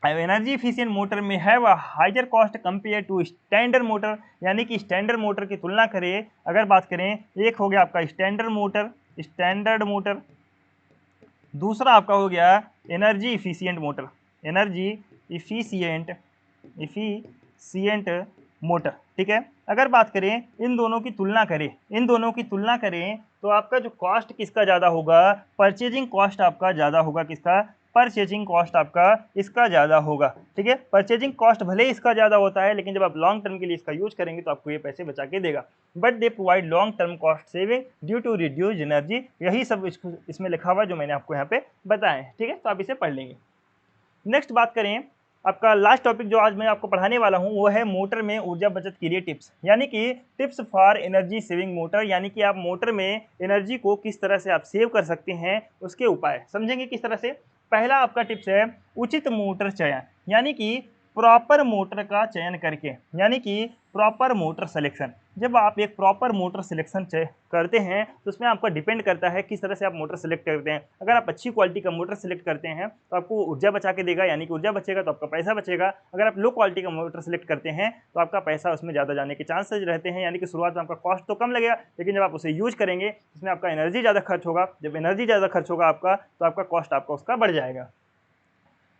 एनर्जी इफिशियंट मोटर में है वह higher cost compare to standard motor, यानी कि स्टैंडर्ड मोटर की तुलना करें, अगर बात करें, एक हो गया आपका स्टैंडर्ड मोटर, दूसरा आपका हो गया energy efficient motor, energy efficient efficient motor. ठीक है, अगर बात करें इन दोनों की तुलना करें, तो आपका जो कॉस्ट किसका ज़्यादा होगा, परचेजिंग कॉस्ट आपका ज़्यादा होगा, किसका, परचेजिंग कॉस्ट आपका इसका ज़्यादा होगा। ठीक है, परचेजिंग कॉस्ट भले ही इसका ज़्यादा होता है, लेकिन जब आप लॉन्ग टर्म के लिए इसका यूज करेंगे तो आपको ये पैसे बचा के देगा। But they provide long term cost saving due to reduce energy, यही सब इसमें लिखा हुआ जो मैंने आपको यहाँ पे बताया है। ठीक है, तो आप इसे पढ़ लेंगे। नेक्स्ट बात करें, आपका लास्ट टॉपिक जो आज मैं आपको पढ़ाने वाला हूं वो है मोटर में ऊर्जा बचत के लिए टिप्स, यानी कि tips for energy saving motor, यानी कि आप मोटर में एनर्जी को किस तरह से आप सेव कर सकते हैं, उसके उपाय समझेंगे किस तरह से। पहला आपका टिप्स है उचित मोटर चयन, यानी कि प्रॉपर मोटर का चयन करके, यानी कि प्रॉपर मोटर सिलेक्शन। जब आप एक प्रॉपर मोटर सिलेक्शन करते हैं तो उसमें आपका डिपेंड करता है किस तरह से आप मोटर सेलेक्ट करते हैं। अगर आप अच्छी क्वालिटी का मोटर सेलेक्ट करते हैं तो आपको ऊर्जा बचा के देगा, यानी कि ऊर्जा बचेगा तो आपका पैसा बचेगा। अगर आप लो क्वालिटी का मोटर सेलेक्ट करते हैं तो आपका पैसा उसमें ज़्यादा जाने के चांसेस रहते हैं, यानी कि शुरुआत में आपका कॉस्ट तो कम लगेगा, लेकिन जब आप उसे यूज करेंगे उसमें आपका एनर्जी ज़्यादा खर्च होगा। जब एनर्जी ज़्यादा खर्च होगा आपका तो आपका कॉस्ट आपका उसका बढ़ जाएगा।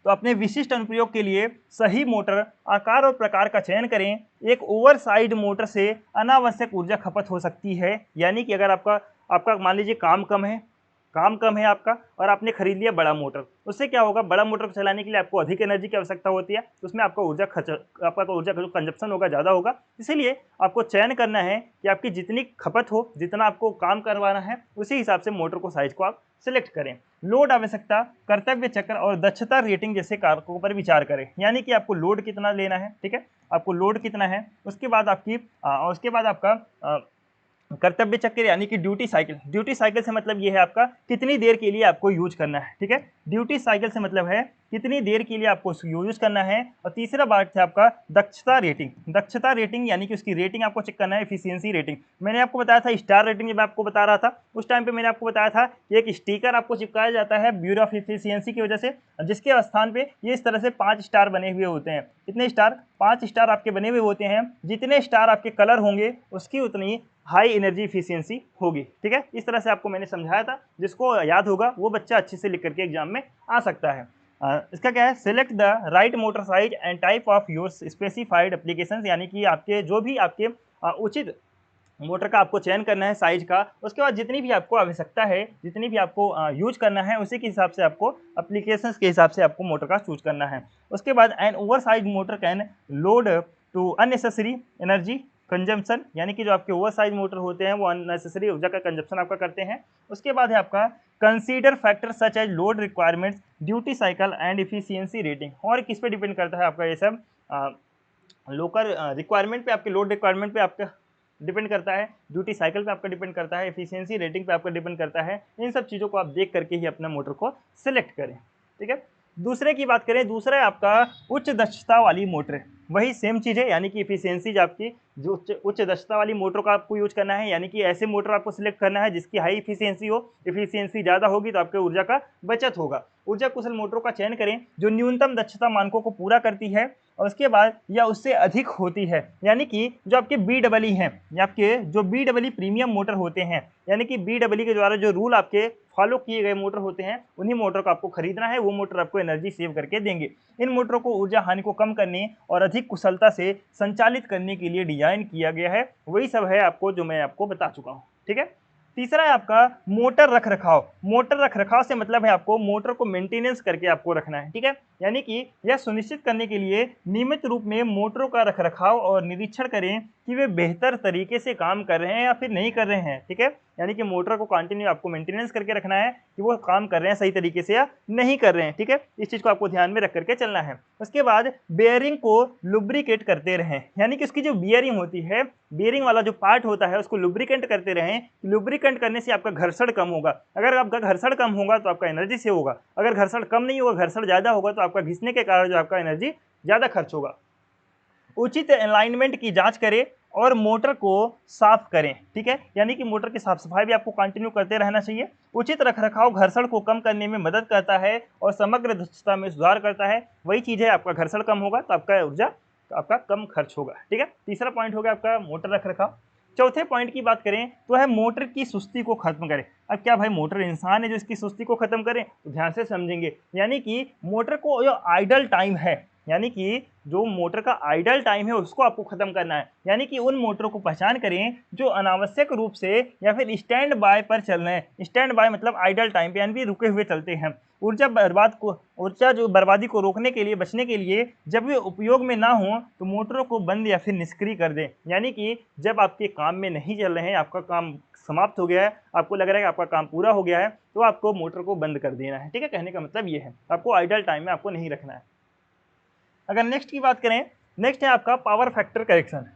तो अपने विशिष्ट अनुप्रयोग के लिए सही मोटर आकार और प्रकार का चयन करें। एक ओवरसाइज मोटर से अनावश्यक ऊर्जा खपत हो सकती है, यानी कि अगर आपका आपका मान लीजिए काम कम है आपका और आपने खरीद लिया बड़ा मोटर, उससे क्या होगा, बड़ा मोटर को चलाने के लिए आपको अधिक एनर्जी की आवश्यकता होती है, तो उसमें आपका ऊर्जा खर्च आपका ऊर्जा का जो कंजप्शन होगा ज़्यादा होगा। इसीलिए आपको चयन करना है कि आपकी जितनी खपत हो, जितना आपको काम करवाना है, उसी हिसाब से मोटर को साइज को आप सिलेक्ट करें। लोड आवश्यकता, कर्तव्य चक्र और दक्षता रेटिंग जैसे कारकों पर विचार करें, यानी कि आपको लोड कितना लेना है, ठीक है, आपको लोड कितना है। उसके बाद आपका कर्तव्य चक्र यानी कि ड्यूटी साइकिल से मतलब ये है आपका कितनी देर के लिए आपको यूज करना है, ठीक है। ड्यूटी साइकिल से मतलब है कितनी देर के लिए आपको यूज करना है। और तीसरा बात है आपका दक्षता रेटिंग यानी कि उसकी रेटिंग आपको चेक करना है, एफिशिएंसी रेटिंग। मैंने आपको बताया था स्टार रेटिंग, जब आपको बता रहा था उस टाइम पे मैंने आपको बताया था कि एक स्टिकर आपको चिपकाया जाता है ब्यूरो ऑफ एफिशिएंसी की वजह से, जिसके स्थान पे ये इस तरह से 5 स्टार बने हुए होते हैं। कितने स्टार? 5 स्टार आपके बने हुए होते हैं। जितने स्टार आपके कलर होंगे उसकी उतनी हाई एनर्जी इफिशियंसी होगी, ठीक है। इस तरह से आपको मैंने समझाया था, जिसको याद होगा वो बच्चा अच्छे से लिख करके एग्जाम में आ सकता है। इसका क्या है, select the right motor size and type of your specified application, यानी कि आपके जो भी आपके उचित मोटर का आपको चयन करना है साइज का। उसके बाद जितनी भी आपको आवश्यकता है, जितनी भी आपको यूज करना है, उसी के हिसाब से आपको एप्लीकेशंस के हिसाब से आपको मोटर का चूज करना है। उसके बाद an oversize motor can load to unnecessary energy consumption, यानी कि जो आपके ओवर साइज मोटर होते हैं वो अननेसेसरी ऊर्जा का कंजप्शन आपका करते हैं। उसके बाद है आपका consider factor such as load requirements, duty cycle and efficiency rating. और किस पे डिपेंड करता है आपका ये सब, लोकल रिक्वायरमेंट पे, आपके लोड रिक्वायरमेंट पे आपका डिपेंड करता है, ड्यूटी साइकिल पे आपका डिपेंड करता है, एफिशिएंसी रेटिंग पे आपका डिपेंड करता है। इन सब चीज़ों को आप देख करके ही अपना मोटर को सिलेक्ट करें, ठीक है। दूसरे की बात करें, दूसरा है आपका उच्च दक्षता वाली मोटर। वही सेम चीज़ है, यानी कि एफिशिएंसी आपकी जो उच्च दक्षता वाली मोटर का आपको यूज करना है, यानी कि ऐसे मोटर आपको सिलेक्ट करना है जिसकी हाई एफिशिएंसी हो। एफिशिएंसी ज़्यादा होगी तो आपके ऊर्जा का बचत होगा। ऊर्जा कुशल मोटरों का चयन करें जो न्यूनतम दक्षता मानकों को पूरा करती है और उसके बाद या उससे अधिक होती है, यानी कि जो आपके BEE हैं, आपके जो BEE प्रीमियम मोटर होते हैं, यानी कि BEE के द्वारा जो रूल आपके फॉलो किए गए मोटर होते हैं, उन्हीं मोटर को आपको खरीदना है। वो मोटर आपको एनर्जी सेव करके देंगे। इन मोटरों को ऊर्जा हानि को कम करने और अधिक कुशलता से संचालित करने के लिए डिजाइन किया गया है। वही सब है आपको जो मैं आपको बता चुका हूँ, ठीक है। तीसरा है आपका मोटर रखरखाव। मोटर रखरखाव से मतलब है आपको मोटर को मेंटेनेंस करके आपको रखना है, ठीक है। यानी कि यह सुनिश्चित करने के लिए नियमित रूप में मोटरों का रखरखाव और निरीक्षण करें कि वे बेहतर तरीके से काम कर रहे हैं या फिर नहीं कर रहे हैं, ठीक है। यानी कि मोटर को कंटिन्यू आपको मेंटेनेंस करके रखना है कि वो काम कर रहे हैं सही तरीके से या नहीं कर रहे हैं, ठीक है। इस चीज़ को आपको ध्यान में रख करके चलना है। उसके बाद बेयरिंग को लुब्रिकेट करते रहें, यानी कि उसकी जो बियरिंग होती है, बियरिंग वाला जो पार्ट होता है, उसको लुब्रिकेट करते रहें। लुब्रिकेट करने से आपका घर्षण कम होगा। अगर आपका घर्षण कम होगा तो आपका एनर्जी सेव होगा। अगर घर्षण कम नहीं होगा, घर्षण ज़्यादा होगा, तो आपका घिसने के कारण जो आपका एनर्जी ज़्यादा खर्च होगा। उचित अलाइनमेंट की जांच करें और मोटर को साफ करें, ठीक है। यानी कि मोटर की साफ सफाई भी आपको कंटिन्यू करते रहना चाहिए। उचित रखरखाव घर्षण को कम करने में मदद करता है और समग्र दक्षता में सुधार करता है। वही चीज़ है, आपका घर्षण कम होगा तो आपका ऊर्जा आपका कम खर्च होगा, ठीक है। तीसरा पॉइंट हो गया आपका मोटर रखरखाव। चौथे पॉइंट की बात करें तो है मोटर की सुस्ती को खत्म करें। अब क्या भाई मोटर इंसान है जो इसकी सुस्ती को खत्म करें? तो ध्यान से समझेंगे। यानी कि मोटर को जो आइडल टाइम है, यानी कि जो मोटर का आइडल टाइम है उसको आपको खत्म करना है। यानी कि उन मोटरों को पहचान करें जो अनावश्यक रूप से या फिर स्टैंड बाय पर चल रहे हैं। स्टैंड बाय मतलब आइडल टाइम पे, यानी रुके हुए चलते हैं। ऊर्जा जो बर्बादी को रोकने के लिए, बचने के लिए, जब वे उपयोग में ना हो तो मोटरों को बंद या फिर निष्क्रिय कर दें। यानी कि जब आपके काम में नहीं चल रहे हैं, आपका काम समाप्त हो गया है, आपको लग रहा है कि आपका काम पूरा हो गया है, तो आपको मोटर को बंद कर देना है, ठीक है। कहने का मतलब ये है, आपको आइडल टाइम में आपको नहीं रखना है। अगर नेक्स्ट की बात करें, नेक्स्ट है आपका power factor correction.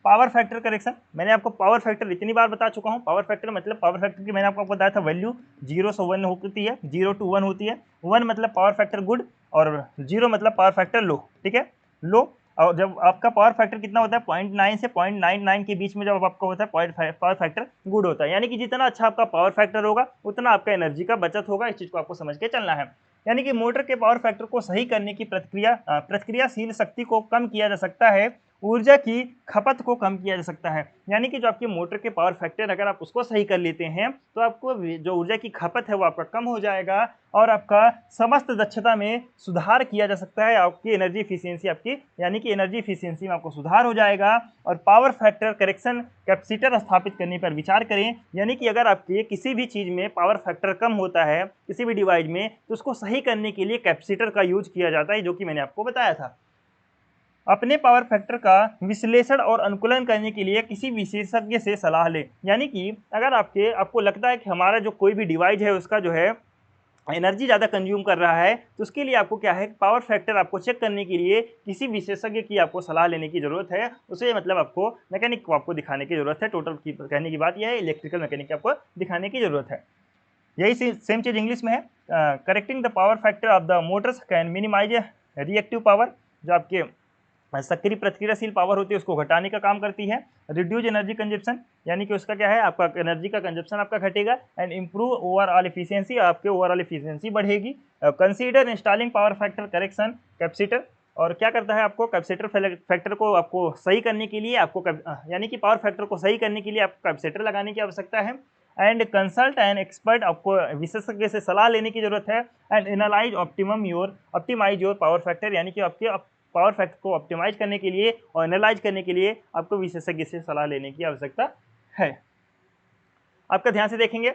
Power factor correction मैंने आपको पावर फैक्टर इतनी बार बता चुका हूं। पावर फैक्टर मतलब, पावर फैक्टर की मैंने आपको बताया था वैल्यू 0 से 1 होती है, 0 to 1 होती है। 1 मतलब पावर फैक्टर गुड और 0 मतलब पावर फैक्टर लो, ठीक है, लो। और जब आपका पावर फैक्टर कितना होता है 0.9 से 0.99 के बीच में जब आपका होता है पावर फैक्टर गुड होता है, यानी कि जितना अच्छा आपका पावर फैक्टर होगा उतना आपका एनर्जी का बचत होगा। इस चीज़ को आपको समझ के चलना है। यानी कि मोटर के पावर फैक्टर को सही करने की प्रतिक्रियाशील शक्ति को कम किया जा सकता है, ऊर्जा की खपत को कम किया जा सकता है। यानी कि जो आपके मोटर के पावर फैक्टर अगर आप उसको सही कर लेते हैं तो आपको जो ऊर्जा की खपत है वो आपका कम हो जाएगा और आपका समस्त दक्षता में सुधार किया जा सकता है। आपकी एनर्जी इफिशियंसी आपकी यानी कि एनर्जी इफिशियंसी में आपको सुधार हो जाएगा। और पावर फैक्टर करेक्शन कैपेसिटर स्थापित करने पर विचार करें, यानी कि अगर आपके किसी भी चीज़ में पावर फैक्टर कम होता है किसी भी डिवाइस में तो उसको सही करने के लिए कैपेसिटर का यूज किया जाता है, जो कि मैंने आपको बताया था। अपने पावर फैक्टर का विश्लेषण और अनुकूलन करने के लिए किसी विशेषज्ञ से सलाह लें। यानी कि अगर आपको लगता है कि हमारा जो कोई भी डिवाइस है उसका जो है एनर्जी ज़्यादा कंज्यूम कर रहा है, तो उसके लिए आपको क्या है, पावर फैक्टर आपको चेक करने के लिए किसी विशेषज्ञ की आपको सलाह लेने की ज़रूरत है। उसे मतलब आपको मैकेनिक को आपको दिखाने की ज़रूरत है। टोटल की कहने की बात यह है, इलेक्ट्रिकल मैकेनिक आपको दिखाने की ज़रूरत है। यही सेम चीज़ इंग्लिश में है। Correcting the power factor of the motors can minimise reactive power, जो आपके सक्रिय प्रतिक्रियाशील पावर होती है उसको घटाने का काम करती है। रिड्यूज एनर्जी कंजप्शन, यानी कि उसका क्या है, आपका एनर्जी का कंजप्शन आपका घटेगा। एंड इंप्रूव ओवरऑल एफिशिएंसी, आपके ओवरऑल एफिशिएंसी बढ़ेगी। Consider installing power factor correction capacitor, और क्या करता है, आपको कैपेसिटर फैक्टर को आपको सही करने के लिए आपको यानी कि पावर फैक्टर को सही करने के लिए आपको कैपेसिटर लगाने की आवश्यकता है। एंड कंसल्ट एन एक्सपर्ट, आपको विशेषज्ञ से सलाह लेने की जरूरत है। And analyse optimise your power factor, यानी कि आपके पावर फैक्टर को ऑप्टिमाइज करने के लिए और एनालाइज करने के लिए आपको विशेषज्ञ से सलाह लेने की आवश्यकता है। आपका ध्यान से देखेंगे,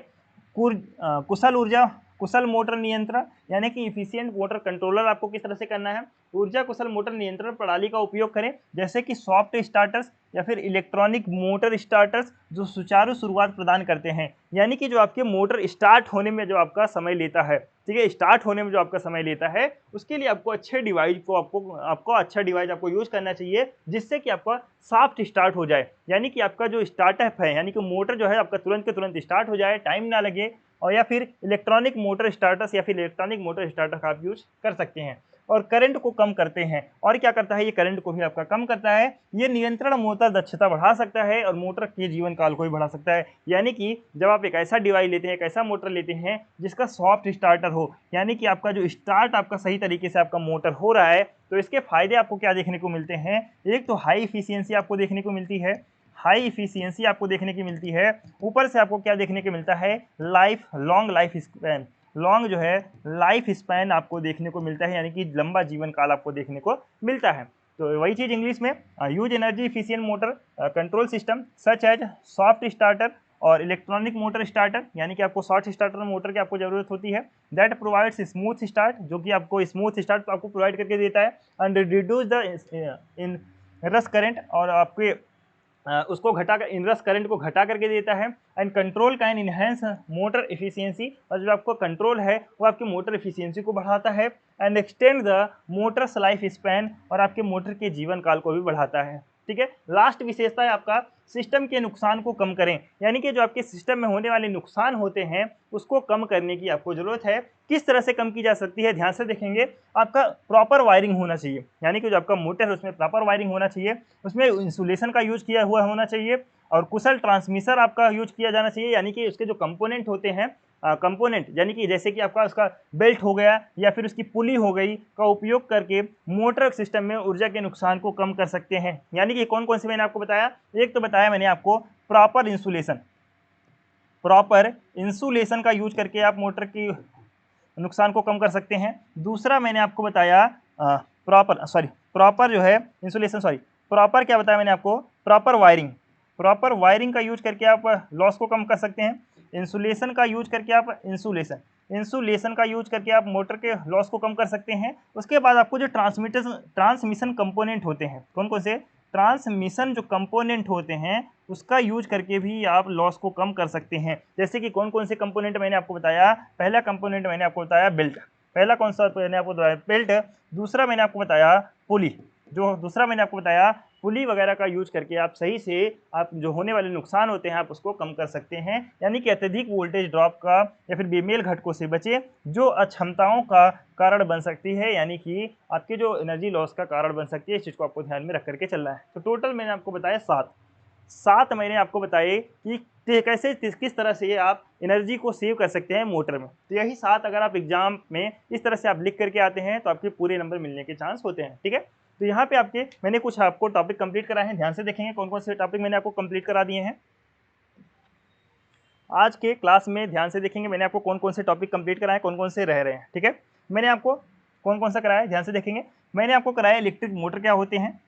कुशल मोटर नियंत्रण, यानी कि इफिशिएंट मोटर कंट्रोलर आपको किस तरह से करना है। ऊर्जा कुशल मोटर नियंत्रण प्रणाली का उपयोग करें, जैसे कि सॉफ्ट स्टार्टर्स या फिर इलेक्ट्रॉनिक मोटर स्टार्टर्स, जो सुचारू शुरुआत प्रदान करते हैं। यानी कि जो आपके मोटर स्टार्ट होने में जो आपका समय लेता है, ठीक है, स्टार्ट होने में जो आपका समय लेता है उसके लिए आपको अच्छे डिवाइस को आपको अच्छा डिवाइस आपको यूज करना चाहिए, जिससे कि आपका सॉफ्ट स्टार्ट हो जाए। यानी कि आपका जो स्टार्टअप है, यानी कि मोटर जो है आपका तुरंत के तुरंत स्टार्ट हो जाए, टाइम ना लगे। और या फिर इलेक्ट्रॉनिक मोटर स्टार्टर्स या फिर इलेक्ट्रॉनिक मोटर स्टार्टर का आप यूज कर सकते हैं। और करंट को कम करते हैं। और क्या करता है, ये करंट को भी आपका कम करता है। ये नियंत्रण मोटर दक्षता बढ़ा सकता है और मोटर के जीवन काल को भी बढ़ा सकता है। यानी कि जब आप एक ऐसा डिवाइस लेते हैं, एक ऐसा मोटर लेते हैं जिसका सॉफ्ट स्टार्टर हो, यानी कि आपका जो स्टार्ट आपका सही तरीके से आपका मोटर हो रहा है, तो इसके फायदे आपको क्या देखने को मिलते हैं। एक तो हाई इफिशियंसी आपको देखने को मिलती है, हाई इफिशियंसी आपको देखने की मिलती है। ऊपर से आपको क्या देखने को मिलता है, लॉन्ग लाइफ स्पैन, लॉन्ग जो है लाइफ स्पैन आपको देखने को मिलता है, यानी कि लंबा जीवन काल आपको देखने को मिलता है। तो वही चीज़ इंग्लिश में, use energy efficient motor control system such as soft starter और इलेक्ट्रॉनिक मोटर स्टार्टर, यानी कि आपको सॉफ्ट स्टार्टर मोटर की आपको जरूरत होती है। दैट प्रोवाइड्स स्मूथ स्टार्ट, जो कि आपको स्मूथ स्टार्ट आपको प्रोवाइड करके देता है। एंड रिड्यूस द इन रस करंट, और आपके उसको घटाकर इनरस करंट को घटा करके देता है। And control can enhance motor efficiency, और जो आपको कंट्रोल है वो आपके मोटर एफिशिएंसी को बढ़ाता है। And extend the Motors life span, और आपके मोटर के जीवन काल को भी बढ़ाता है। ठीक है, लास्ट विशेषता है आपका सिस्टम के नुकसान को कम करें, यानी कि जो आपके सिस्टम में होने वाले नुकसान होते हैं उसको कम करने की आपको जरूरत है। किस तरह से कम की जा सकती है, ध्यान से देखेंगे। आपका प्रॉपर वायरिंग होना चाहिए, यानी कि जो आपका मोटर है उसमें प्रॉपर वायरिंग होना चाहिए, उसमें इंसुलेशन का यूज किया हुआ होना चाहिए, और कुशल ट्रांसमिशन आपका यूज किया जाना चाहिए, यानी कि उसके जो कंपोनेंट होते हैं, कंपोनेंट यानी कि जैसे कि आपका उसका बेल्ट हो गया या फिर उसकी पुली हो गई, का उपयोग करके मोटर सिस्टम में ऊर्जा के नुकसान को कम कर सकते हैं। यानी कि कौन कौन से मैंने आपको बताया, एक तो बताया मैंने आपको प्रॉपर इंसुलेशन का यूज करके आप मोटर की नुकसान को कम कर सकते हैं। दूसरा मैंने आपको बताया प्रॉपर जो है इंसुलेशन, प्रॉपर क्या बताया मैंने आपको, प्रॉपर वायरिंग का यूज करके आप लॉस को कम कर सकते हैं। इंसुलेशन का यूज करके आप इंसुलेशन का यूज करके आप मोटर के लॉस को कम कर सकते हैं। उसके बाद आपको जो ट्रांसमिशन कंपोनेंट होते हैं, कौन कौन से ट्रांसमिशन जो कंपोनेंट होते हैं उसका यूज करके भी आप लॉस को कम कर सकते हैं। जैसे कि कौन कौन से कंपोनेंट मैंने आपको बताया, पहला कंपोनेंट मैंने आपको बताया बेल्ट, पहला कौन सा मैंने आपको बताया बेल्ट। दूसरा मैंने आपको बताया पुली, जो दूसरा मैंने आपको बताया पुली वगैरह का यूज करके आप सही से आप जो होने वाले नुकसान होते हैं आप उसको कम कर सकते हैं। यानी कि अत्यधिक वोल्टेज ड्रॉप का या फिर बेमेल घटकों से बचे जो अक्षमताओं का कारण बन सकती है, यानी कि आपके जो एनर्जी लॉस का कारण बन सकती है। इस चीज़ को आपको ध्यान में रख करके चलना है। तो टोटल मैंने आपको बताया 7 मैंने आपको बताए कि कैसे किस तरह से आप एनर्जी को सेव कर सकते हैं मोटर में। तो यही 7 अगर आप एग्जाम में इस तरह से आप लिख करके आते हैं तो आपके पूरे नंबर मिलने के चांस होते हैं। ठीक है, तो यहाँ पे आपके मैंने कुछ आपको टॉपिक कंप्लीट कराए हैं, ध्यान से देखेंगे कौन कौन से टॉपिक मैंने आपको कंप्लीट करा दिए हैं आज के क्लास में। ध्यान से देखेंगे मैंने आपको कौन कौन से टॉपिक कंप्लीट कराए, कौन कौन से रह रहे हैं। ठीक है, मैंने आपको कौन कौन सा कराया है, ध्यान से देखेंगे। मैंने आपको कराया इलेक्ट्रिक मोटर क्या होते हैं,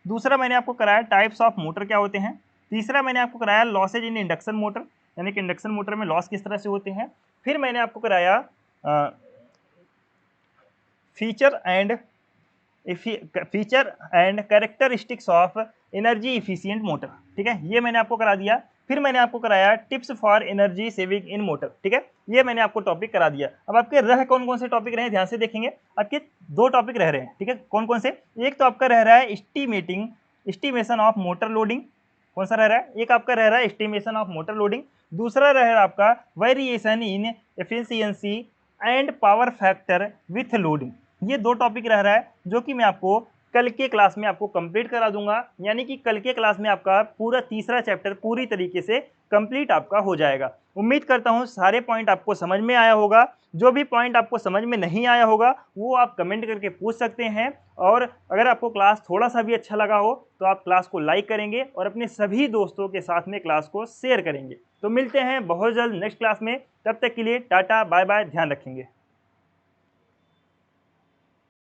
दूसरा मैंने आपको कराया टाइप्स ऑफ मोटर क्या होते हैं, तीसरा मैंने आपको कराया लॉसेज इन इंडक्शन मोटर, यानी कि इंडक्शन मोटर में लॉस किस तरह से होते हैं। फिर मैंने आपको कराया feature and characteristics of energy efficient motor. ठीक है, ये मैंने आपको करा दिया। फिर मैंने आपको कराया tips for energy saving in motor. ठीक है, ये मैंने आपको टॉपिक करा दिया। अब आपके रह कौन कौन से टॉपिक रहे, ध्यान से देखेंगे। आपके 2 टॉपिक रह रहे हैं। ठीक है, कौन कौन से, एक तो आपका रह रहा है एस्टिमेशन ऑफ मोटर लोडिंग। कौन सा रह रहा है, एक आपका रह रहा है एस्टिमेशन ऑफ मोटर लोडिंग, दूसरा रह रहा है आपका variation in efficiency and power factor with loading. ये 2 टॉपिक रह रहा है जो कि मैं आपको कल के क्लास में आपको कंप्लीट करा दूंगा। यानी कि कल के क्लास में आपका पूरा तीसरा चैप्टर पूरी तरीके से कंप्लीट आपका हो जाएगा। उम्मीद करता हूं सारे पॉइंट आपको समझ में आया होगा। जो भी पॉइंट आपको समझ में नहीं आया होगा वो आप कमेंट करके पूछ सकते हैं। और अगर आपको क्लास थोड़ा सा भी अच्छा लगा हो तो आप क्लास को लाइक करेंगे और अपने सभी दोस्तों के साथ में क्लास को शेयर करेंगे। तो मिलते हैं बहुत जल्द नेक्स्ट क्लास में, तब तक के लिए टाटा बाय बाय, ध्यान रखेंगे।